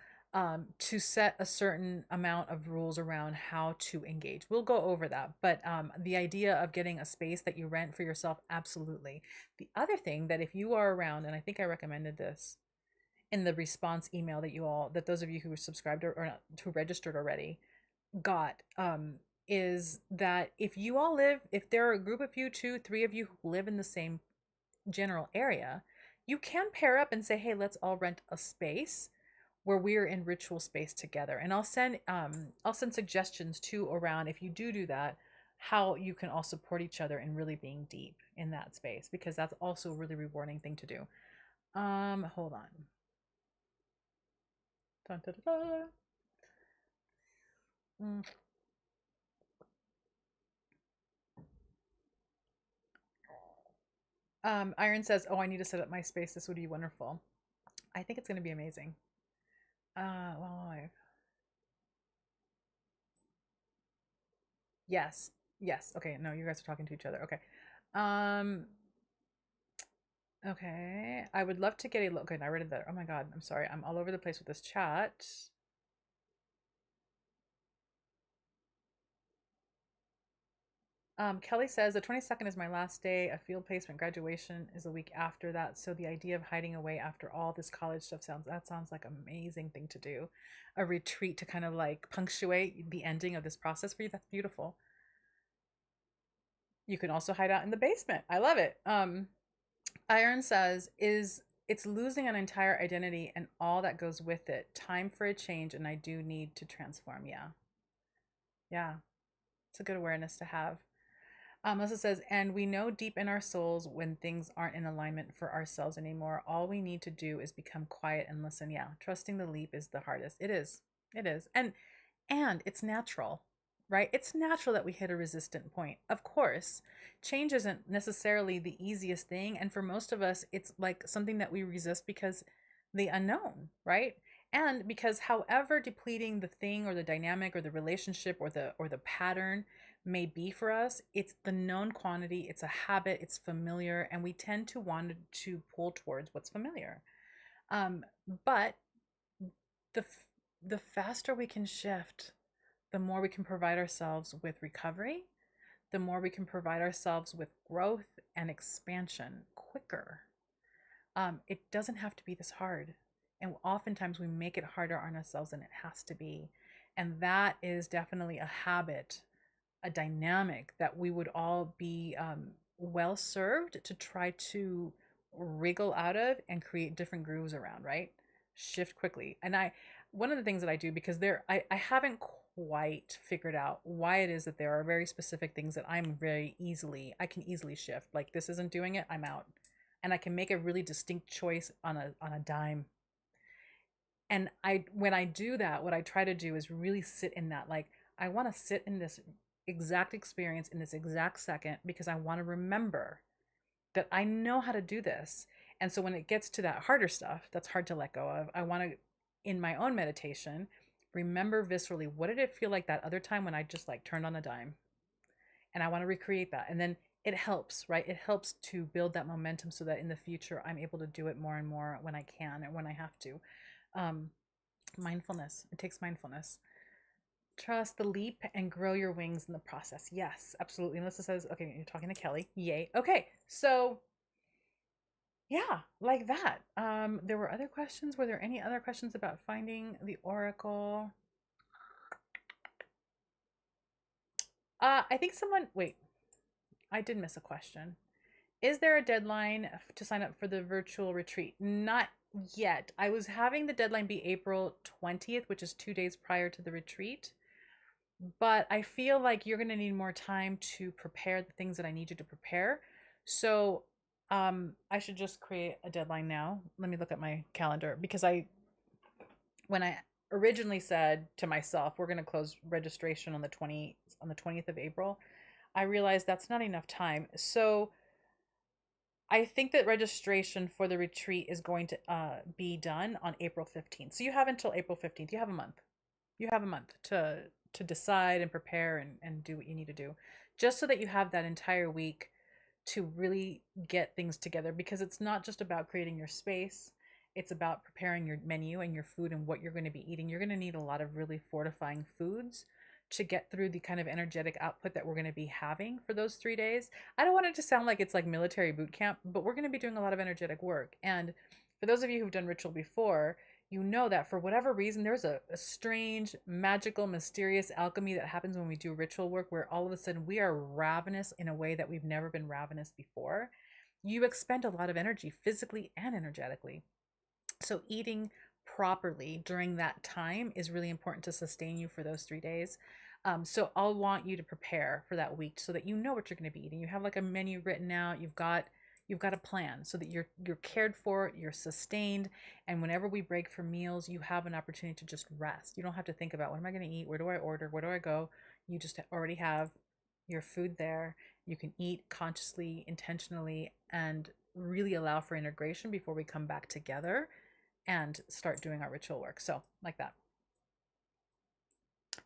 to set a certain amount of rules around how to engage. We'll go over that. But the idea of getting a space that you rent for yourself, absolutely. The other thing, that if you are around, and I think I recommended this in the response email that those of you who subscribed or not, who registered already, got, is that if there are a group of you, 2, 3 of you who live in the same general area, you can pair up and say, hey, let's all rent a space where we're in ritual space together. And I'll send suggestions too around, if you do that, how you can all support each other in really being deep in that space, because that's also a really rewarding thing to do. Hold on. Dun, dun, dun, dun. Iron says, oh, I need to set up my space. This would be wonderful. I think it's going to be amazing. Well, yes. Okay. No, you guys are talking to each other. Okay. Um, Okay. I would love to get a look. Okay, I read that. Oh my God. I'm sorry. I'm all over the place with this chat. Kelly says the 22nd is my last day. A field placement graduation is a week after that. So the idea of hiding away after all this college stuff sounds like an amazing thing to do. A retreat to kind of like punctuate the ending of this process for you. That's beautiful. You can also hide out in the basement. I love it. Iron says is it's losing an entire identity and all that goes with it. Time for a change, and I do need to transform. Yeah. Yeah. It's a good awareness to have. Melissa says, and we know deep in our souls when things aren't in alignment for ourselves anymore. All we need to do is become quiet and listen. Yeah, trusting the leap is the hardest. It is. It is. And it's natural, right? It's natural that we hit a resistant point. Of course, change isn't necessarily the easiest thing, and for most of us, it's like something that we resist because the unknown, right? And because however depleting the thing or the dynamic or the relationship or the pattern may be for us, it's the known quantity, it's a habit, it's familiar, and we tend to want to pull towards what's familiar. But the the faster we can shift, the more we can provide ourselves with recovery, the more we can provide ourselves with growth and expansion quicker. It doesn't have to be this hard. And oftentimes we make it harder on ourselves than it has to be. And that is definitely a habit, a dynamic that we would all be well served to try to wriggle out of and create different grooves around, right? Shift quickly. And one of the things that I do, because I haven't quite figured out why it is that there are very specific things that I can easily shift. Like this isn't doing it, I'm out. And I can make a really distinct choice on a dime. And when I do that, what I try to do is really sit in that. Like I want to sit in this exact experience in this exact second because I want to remember that I know how to do this. And so when it gets to that harder stuff that's hard to let go of, I want to, in my own meditation, remember viscerally what did it feel like that other time when I just like turned on a dime? And I want to recreate that. And then it helps, right? It helps to build that momentum so that in the future I'm able to do it more and more when I can and when I have to. Um, Mindfulness. It takes mindfulness. Trust the leap and grow your wings in the process. Yes, absolutely. Melissa says, okay, you're talking to Kelly. Yay. Okay. So yeah, like that. There were other questions. Were there any other questions about finding the oracle? I think wait, I did miss a question. Is there a deadline to sign up for the virtual retreat? Not yet. I was having the deadline be April 20th, which is 2 days prior to the retreat. But I feel like you're going to need more time to prepare the things that I need you to prepare. So I should just create a deadline now. Let me look at my calendar because when I originally said to myself, we're going to close registration on the 20th of April, I realized that's not enough time. So I think that registration for the retreat is going to be done on April 15th. So you have until April 15th. You have a month. You have a month to decide and prepare and do what you need to do. Just so that you have that entire week to really get things together because it's not just about creating your space. It's about preparing your menu and your food and what you're going to be eating. You're going to need a lot of really fortifying foods to get through the kind of energetic output that we're going to be having for those 3 days. I don't want it to sound like it's like military boot camp, but we're going to be doing a lot of energetic work. And for those of you who've done ritual before, you know that for whatever reason, there's a strange, magical, mysterious alchemy that happens when we do ritual work where all of a sudden we are ravenous in a way that we've never been ravenous before. You expend a lot of energy physically and energetically. So eating properly during that time is really important to sustain you for those 3 days. So I'll want you to prepare for that week so that you know what you're going to be eating. You have like a menu written out. You've got a plan so that you're cared for, you're sustained, and whenever we break for meals, you have an opportunity to just rest. You don't have to think about what am I going to eat, where do I order, where do I go. You just already have your food there. You can eat consciously, intentionally, and really allow for integration before we come back together and start doing our ritual work. So, like that.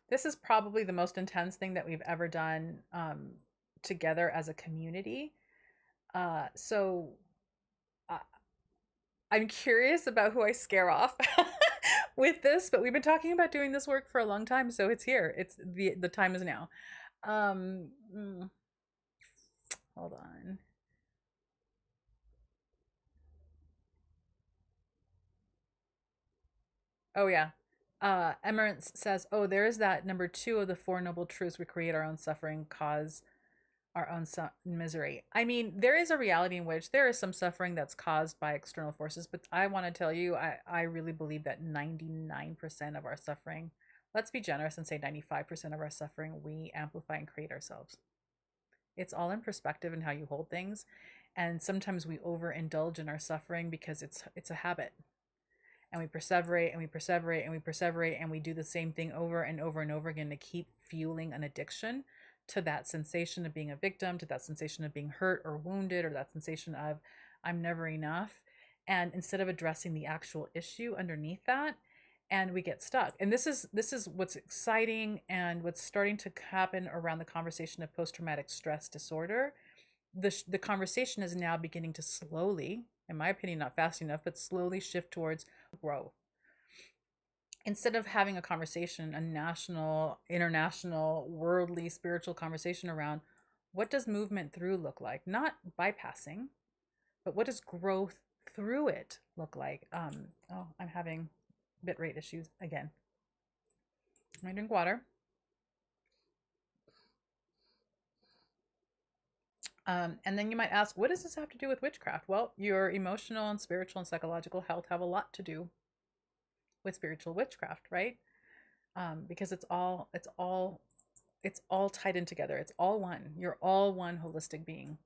This is probably the most intense thing that we've ever done together as a community. So I'm curious about who I scare off with this, but we've been talking about doing this work for a long time, so it's here. It's the time is now. Um, mm, hold on. Oh yeah. Emerence says, "Oh, there is that number two of the Four Noble Truths. We create our own suffering, cause our own misery." I mean, there is a reality in which there is some suffering that's caused by external forces, but I want to tell you, I really believe that 99% of our suffering, let's be generous and say 95% of our suffering, we amplify and create ourselves. It's all in perspective and how you hold things. And sometimes we overindulge in our suffering because it's a habit. And we perseverate and we perseverate and we perseverate and we do the same thing over and over and over again to keep fueling an addiction to that sensation of being a victim, to that sensation of being hurt or wounded, or that sensation of I'm never enough. And instead of addressing the actual issue underneath that, and we get stuck. And this is what's exciting and what's starting to happen around the conversation of post-traumatic stress disorder. The conversation is now beginning to slowly, in my opinion, not fast enough, but slowly shift towards growth. Instead of having a conversation, a national, international, worldly, spiritual conversation around what does movement through look like? Not bypassing, but what does growth through it look like? Oh, I'm having bitrate issues again. I'm gonna drink water. And then you might ask, what does this have to do with witchcraft? Well, your emotional and spiritual and psychological health have a lot to do with spiritual witchcraft, right? Because it's all tied in together. It's all one. You're all one holistic being.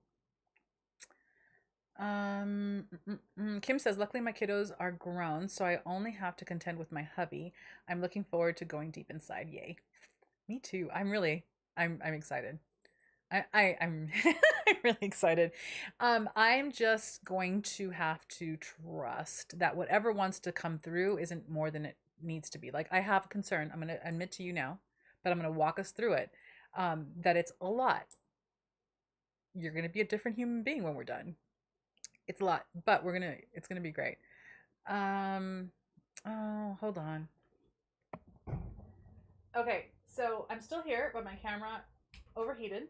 Kim says, luckily my kiddos are grown, so I only have to contend with my hubby. I'm looking forward to going deep inside. Yay. Me too. I'm excited. I'm I'm really excited. I'm just going to have to trust that whatever wants to come through isn't more than it needs to be. Like I have a concern. I'm gonna admit to you now, but I'm gonna walk us through it. That it's a lot. You're gonna be a different human being when we're done. It's a lot, but it's gonna be great. Um, oh, hold on. Okay, so I'm still here, but my camera overheated.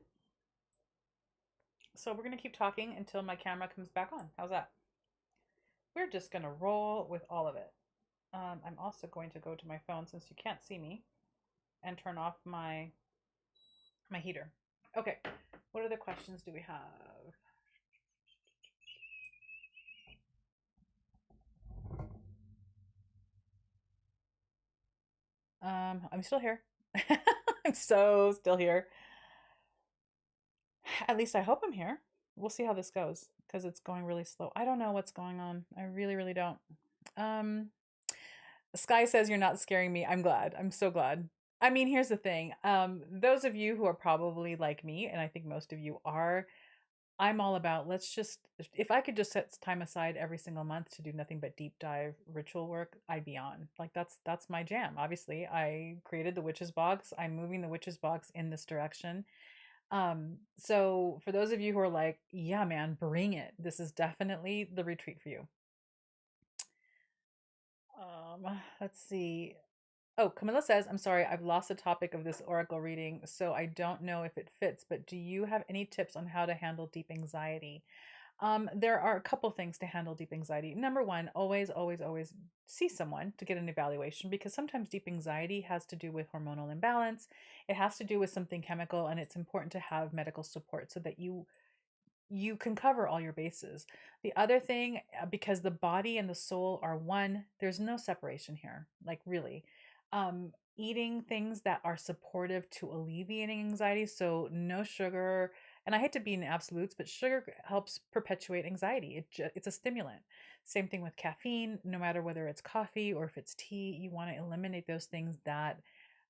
So we're going to keep talking until my camera comes back on. How's that? We're just going to roll with all of it. I'm also going to go to my phone since you can't see me and turn off my heater. Okay, what other questions do we have? I'm still here. I'm so still here. At least I hope I'm here. We'll see how this goes because it's going really slow. I don't know what's going on. I really, really don't. Um, Sky says you're not scaring me. I'm glad. I'm so glad. I mean, here's the thing. Those of you who are probably like me, and I think most of you are, I'm all about let's just if I could just set time aside every single month to do nothing but deep dive ritual work, I'd be on. Like that's my jam. Obviously, I created the witches box. I'm moving the witches box in this direction. So for those of you who are like, yeah, man, bring it. This is definitely the retreat for you. Let's see. Oh, Camilla says, I'm sorry, I've lost the topic of this oracle reading, so I don't know if it fits, but do you have any tips on how to handle deep anxiety? There are a couple things to handle deep anxiety. Number one, always, always, always see someone to get an evaluation because sometimes deep anxiety has to do with hormonal imbalance. It has to do with something chemical, and it's important to have medical support so that you can cover all your bases. The other thing, because the body and the soul are one, there's no separation here. Like really, eating things that are supportive to alleviating anxiety. So no sugar, and I hate to be in absolutes, but sugar helps perpetuate anxiety. It's a stimulant. Same thing with caffeine. No matter whether it's coffee or if it's tea, you want to eliminate those things that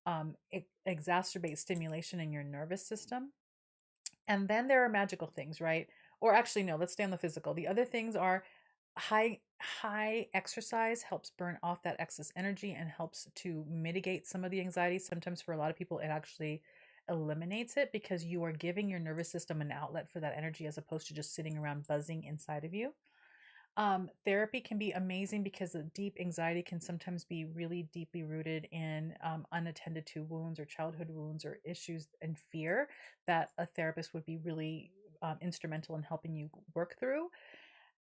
exacerbate stimulation in your nervous system. And then there are magical things, right? Or actually, no, let's stay on the physical. The other things are high exercise helps burn off that excess energy and helps to mitigate some of the anxiety. Sometimes for a lot of people, it actually eliminates it because you are giving your nervous system an outlet for that energy as opposed to just sitting around buzzing inside of you. Therapy can be amazing because the deep anxiety can sometimes be really deeply rooted in unattended to wounds or childhood wounds or issues and fear that a therapist would be really instrumental in helping you work through.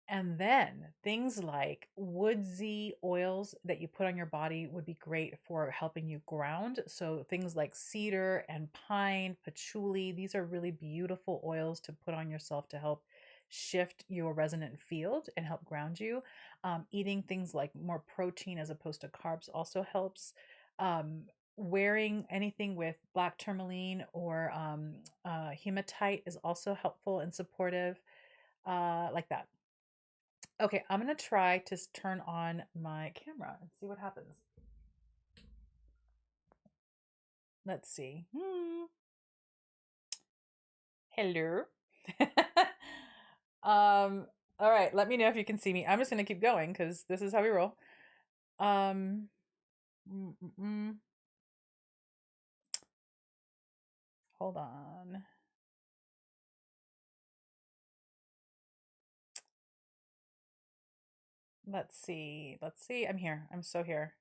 And then things like woodsy oils that you put on your body would be great for helping you ground. So things like cedar and pine, patchouli, these are really beautiful oils to put on yourself to help shift your resonant field and help ground you. Eating things like more protein as opposed to carbs also helps. Um, Wearing anything with black tourmaline or hematite is also helpful and supportive, like that. Okay, I'm gonna try to turn on my camera and see what happens. Let's see. Hello. All right, let me know if you can see me. I'm just gonna keep going because this is how we roll. Um, mm, mm, mm. Hold on. Let's see. Let's see. I'm here. I'm so here.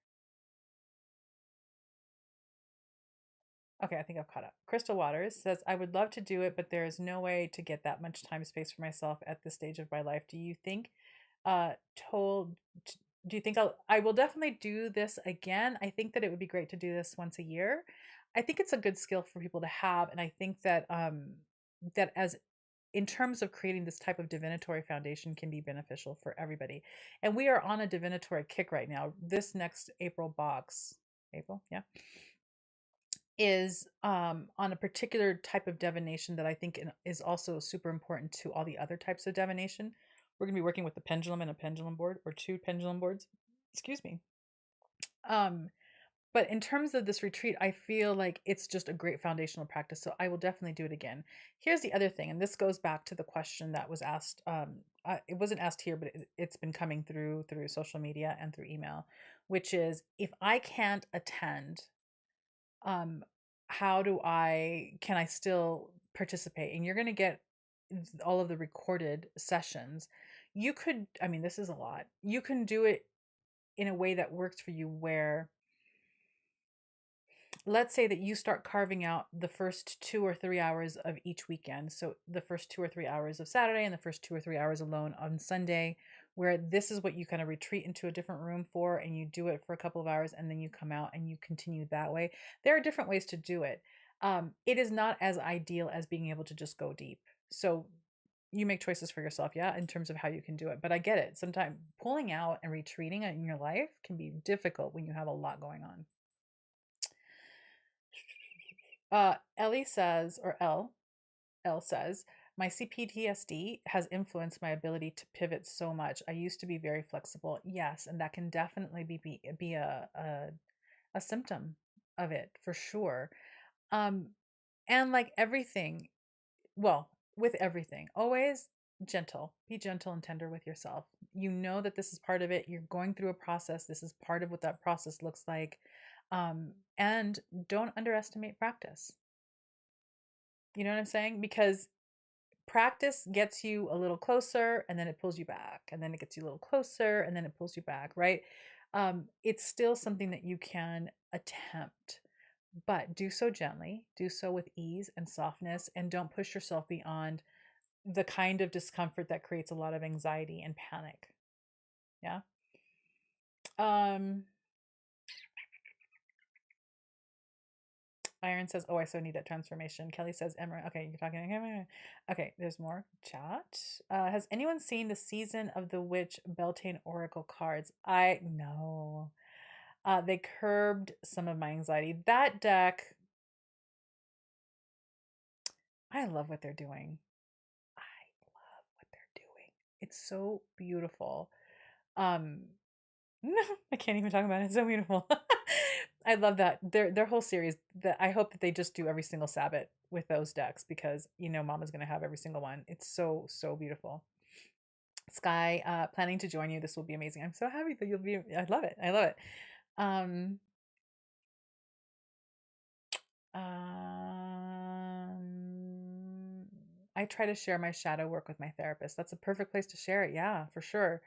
Okay, I think I've caught up. Crystal Waters says, I would love to do it, but there is no way to get that much time space for myself at this stage of my life. Do you think uh told do you think I will definitely do this again? I think that it would be great to do this once a year. I think it's a good skill for people to have, and I think that that as in terms of creating this type of divinatory foundation can be beneficial for everybody. And we are on a divinatory kick right now. This next April box, April, yeah, is on a particular type of divination that I think is also super important to all the other types of divination. We're going to be working with the pendulum and a pendulum board or two pendulum boards. Excuse me. Um, but in terms of this retreat, I feel like it's just a great foundational practice. So I will definitely do it again. Here's the other thing, and this goes back to the question that was asked. It wasn't asked here, but it's been coming through social media and through email, which is if I can't attend, um how do I can I still participate? And you're going to get all of the recorded sessions. You could, I mean, this is a lot. You can do it in a way that works for you where, let's say that you start carving out the first 2 or 3 hours of each weekend. So the first 2 or 3 hours of Saturday and the first 2 or 3 hours alone on Sunday, where this is what you kind of retreat into a different room for, and you do it for a couple of hours and then you come out and you continue that way. There are different ways to do it. It is not as ideal as being able to just go deep. So you make choices for yourself, yeah, in terms of how you can do it. But I get it. Sometimes pulling out and retreating in your life can be difficult when you have a lot going on. Ellie says, or L says, my CPTSD has influenced my ability to pivot so much. I used to be very flexible. Yes, and that can definitely be a symptom of it for sure. Um, and like everything, well, with everything, always gentle. Be gentle and tender with yourself. You know that this is part of it. You're going through a process. This is part of what that process looks like. And don't underestimate practice. You know what I'm saying? Because practice gets you a little closer and then it pulls you back, and then it gets you a little closer and then it pulls you back, right? It's still something that you can attempt, but do so gently, do so with ease and softness, and don't push yourself beyond the kind of discomfort that creates a lot of anxiety and panic. Yeah. Um, Iron says, "Oh, I so need that transformation." Kelly says, "Emma, okay, you're talking." Okay, okay, there's more chat. Has anyone seen the Season of the Witch Beltane Oracle cards? I know. They curbed some of my anxiety. That deck, I love what they're doing. I love what they're doing. It's so beautiful. Um, no, I can't even talk about it. It's so beautiful. I love that their whole series. That I hope that they just do every single Sabbath with those decks, because you know Mama's gonna have every single one. It's so beautiful. Sky, planning to join you. This will be amazing. I'm so happy that you'll be. I love it. I love it. Um, um, I try to share my shadow work with my therapist. That's a perfect place to share it. Yeah, for sure.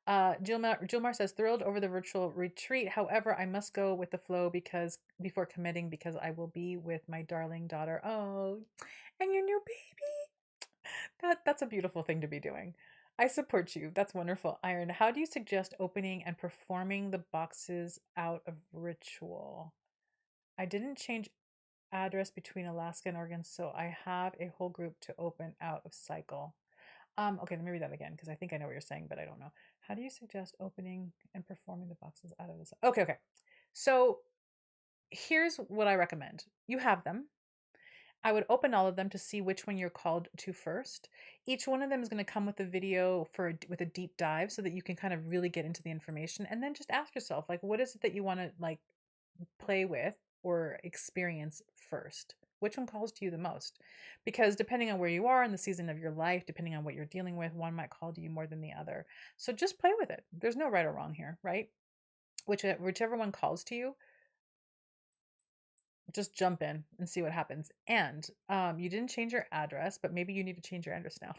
Jilmar says, thrilled over the virtual retreat. However, I must go with the flow because before committing, because I will be with my darling daughter. Oh, and your new baby. That's a beautiful thing to be doing. I support you. That's wonderful. Iron, how do you suggest opening and performing the boxes out of ritual? I didn't change address between Alaska and Oregon, so I have a whole group to open out of cycle. Okay, let me read that again because I think I know what you're saying, but I don't know. How do you suggest opening and performing the boxes out of this? Okay. So here's what I recommend. You have them. I would open all of them to see which one you're called to first. Each one of them is going to come with a video with a deep dive so that you can kind of really get into the information, and then just ask yourself, like, what is it that you want to like play with or experience first? Which one calls to you the most? Because depending on where you are in the season of your life, depending on what you're dealing with, one might call to you more than the other. So just play with it. There's no right or wrong here, right? Whichever one calls to you, just jump in and see what happens. And you didn't change your address, but maybe you need to change your address now.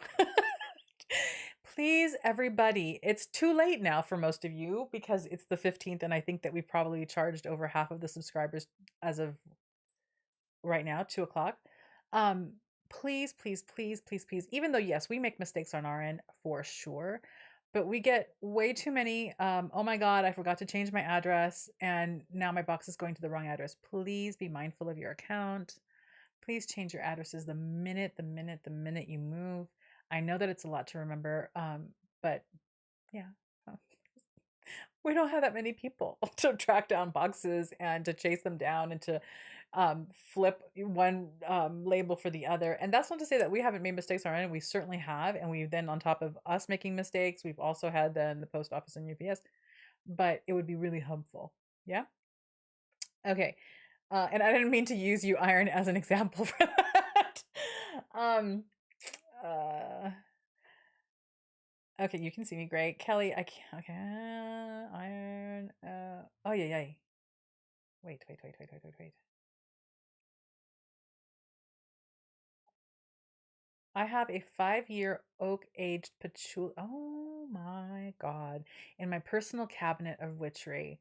Please, everybody, it's too late now for most of you because it's the 15th, and I think that we've probably charged over half of the subscribers as of right now, 2 o'clock. Please, please, please, please, please, even though, yes, we make mistakes on our end for sure, but we get way too many. Oh my God, I forgot to change my address, and now my box is going to the wrong address. Please be mindful of your account. Please change your addresses the minute you move. I know that it's a lot to remember, but yeah, we don't have that many people to track down boxes and to chase them down and to flip one label for the other. And that's not to say that we haven't made mistakes on our end. We certainly have. And we've then, on top of us making mistakes, we've also had then the post office and UPS. But it would be really helpful. Yeah. Okay. And I didn't mean to use you, Iron, as an example for that. um, uh, okay, you can see me. Great. Kelly, I can't. Okay. Iron. Oh, yeah. Wait. I have a 5-year oak-aged patchouli. Oh my God. In my personal cabinet of witchery.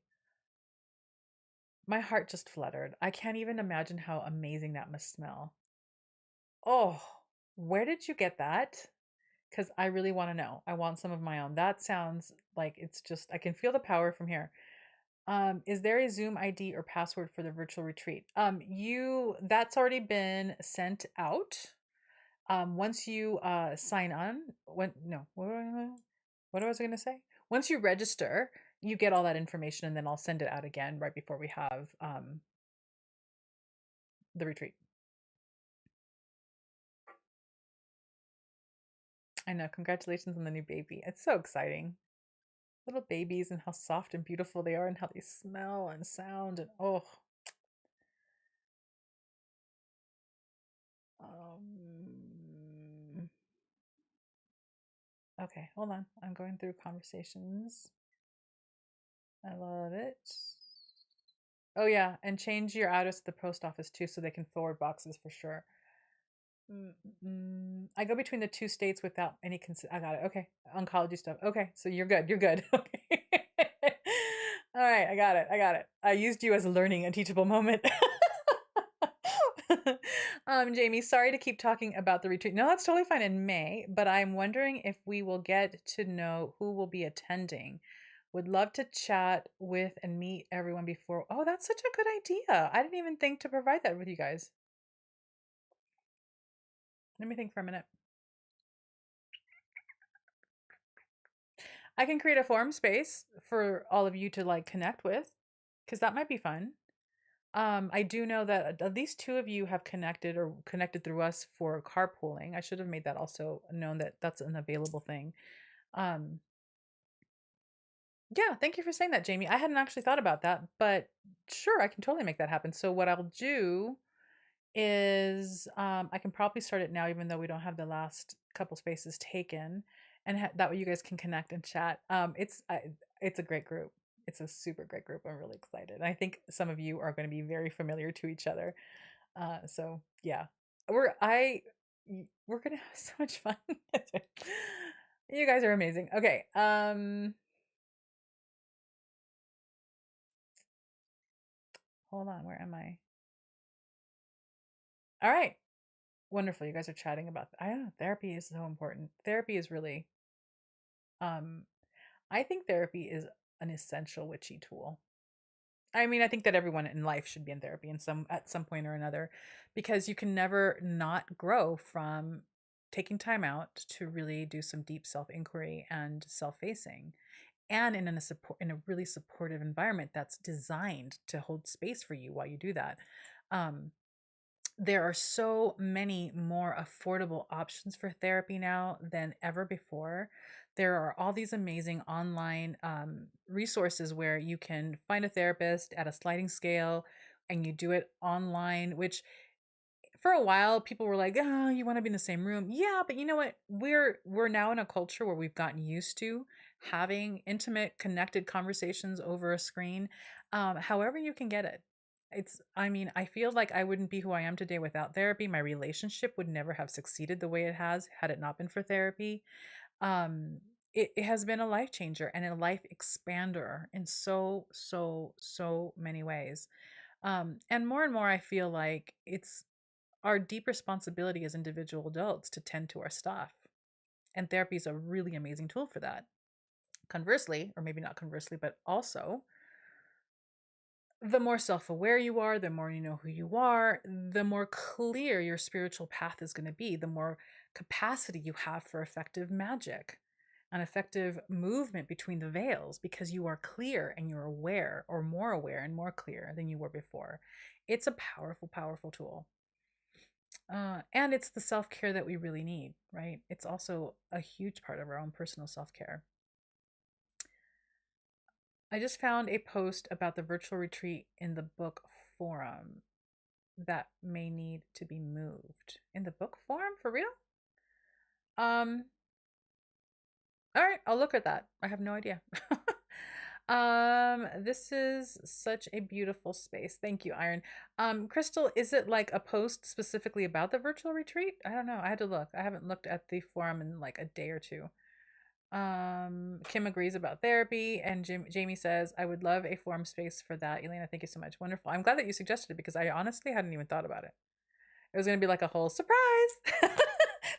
My heart just fluttered. I can't even imagine how amazing that must smell. Oh, where did you get that? Because I really want to know. I want some of my own. That sounds like it's just, I can feel the power from here. Is there a Zoom ID or password for the virtual retreat? That's already been sent out. Once you sign on, what was I going to say? Once you register, you get all that information, and then I'll send it out again right before we have the retreat. I know. Congratulations on the new baby. It's so exciting. Little babies and how soft and beautiful they are and how they smell and sound and oh. Okay, hold on. I'm going through conversations. I love it. Oh yeah, and change your address to the post office too so they can forward boxes for sure. I go between the 2 states without any I got it. Okay. Oncology stuff. Okay. So you're good. You're good. Okay. All right. I got it. I used you as a learning and teachable moment. Jamie, sorry to keep talking about the retreat. No, that's totally fine in May, but I'm wondering if we will get to know who will be attending. Would love to chat with and meet everyone before. Oh, that's such a good idea. I didn't even think to provide that with you guys. Let me think for a minute. I can create a forum space for all of you to like connect with, because that might be fun. I do know that at least 2 of you have connected or connected through us for carpooling. I should have made that also known that that's an available thing. Um, yeah, thank you for saying that, Jamie. I hadn't actually thought about that, but sure, I can totally make that happen. So what I'll do is I can probably start it now, even though we don't have the last couple spaces taken, and that way you guys can connect and chat. It's a great group. It's a super great group. I'm really excited. I think some of you are going to be very familiar to each other. So yeah, we're gonna have so much fun. You guys are amazing. Okay. hold on. Where am I? All right. Wonderful. You guys are chatting about, I don't know, therapy is so important. Therapy is really, um, I think therapy is an essential witchy tool. I mean, I think that everyone in life should be in therapy in some at some point or another, because you can never not grow from taking time out to really do some deep self-inquiry and self-facing, and in a really supportive environment that's designed to hold space for you while you do that. Um, there are so many more affordable options for therapy now than ever before. There are all these amazing online resources where you can find a therapist at a sliding scale and you do it online, which for a while people were like, oh, you want to be in the same room. Yeah, but you know what, we're now in a culture where we've gotten used to having intimate connected conversations over a screen. However you can get it, it's, I mean, I feel like I wouldn't be who I am today without therapy. My relationship would never have succeeded the way it has had it not been for therapy. um it has been a life changer and a life expander in so many ways. And more I feel like it's our deep responsibility as individual adults to tend to our stuff. And therapy is a really amazing tool for that. Conversely, or maybe not conversely, but also, the more self aware you are, the more you know who you are, the more clear your spiritual path is going to be, the more capacity you have for effective magic, an effective movement between the veils, because you are clear and you're aware, or more aware and more clear than you were before. It's a powerful, powerful tool. And it's the self care that we really need, right? It's also a huge part of our own personal self care. I just found a post about the virtual retreat in the book forum that may need to be moved. In the book forum? For real? Um, all right, I'll look at that. I have no idea. This is such a beautiful space. Thank you, Iron. Crystal, is it like a post specifically about the virtual retreat? I don't know. I had to look. I haven't looked at the forum in like a day or two. Kim agrees about therapy, and Jamie says, I would love a forum space for that. Elena, thank you so much. Wonderful. I'm glad that you suggested it because I honestly hadn't even thought about it. It was going to be like a whole surprise.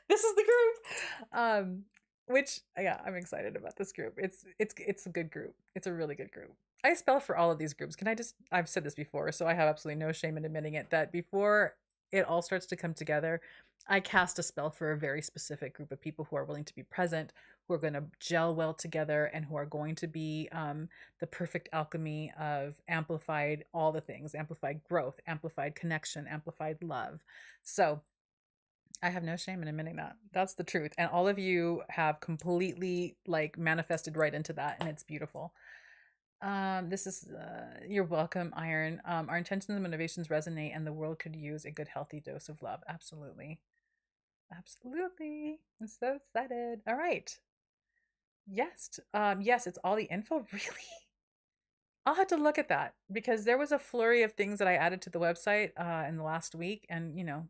This is the group. Which, yeah, I'm excited about this group. It's a good group. It's a really good group. I spell for all of these groups. Can I just, I've said this before, so I have absolutely no shame in admitting it, that before it all starts to come together, I cast a spell for a very specific group of people who are willing to be present, who are going to gel well together, and who are going to be the perfect alchemy of amplified all the things, amplified growth, amplified connection, amplified love. So I have no shame in admitting that. That's the truth. And all of you have completely like manifested right into that, and it's beautiful. This is you're welcome, Iron. Our intentions and motivations resonate, and the world could use a good healthy dose of love. Absolutely. Absolutely. I'm so excited. All right. Yes. Yes, it's all the info. Really? I'll have to look at that because there was a flurry of things that I added to the website in the last week, and you know,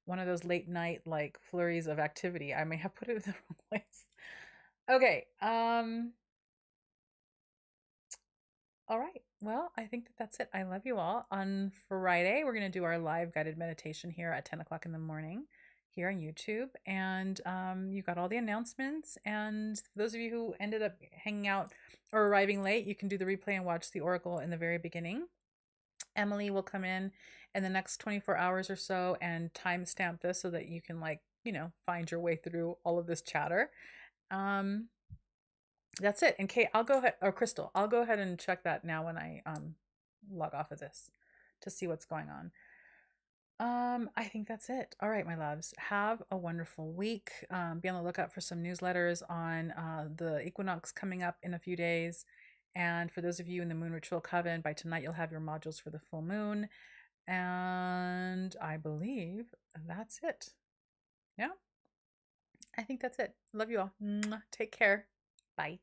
one of those late night like flurries of activity. I may have put it in the wrong place. Okay. All right. Well, I think that that's it. I love you all. On Friday, we're going to do our live guided meditation here at 10 o'clock in the morning here on YouTube. And you got all the announcements. And for those of you who ended up hanging out or arriving late, you can do the replay and watch the Oracle in the very beginning. Emily will come in the next 24 hours or so and timestamp this so that you can, like, you know, find your way through all of this chatter. Um, that's it. And Kate, I'll go ahead, or Crystal, I'll go ahead and check that now when I log off of this to see what's going on. I think that's it. All right, my loves, have a wonderful week. Be on the lookout for some newsletters on the equinox coming up in a few days. And for those of you in the Moon Ritual Coven, by tonight you'll have your modules for the full moon. And I believe that's it. Yeah, I think that's it. Love you all. Take care. Bye.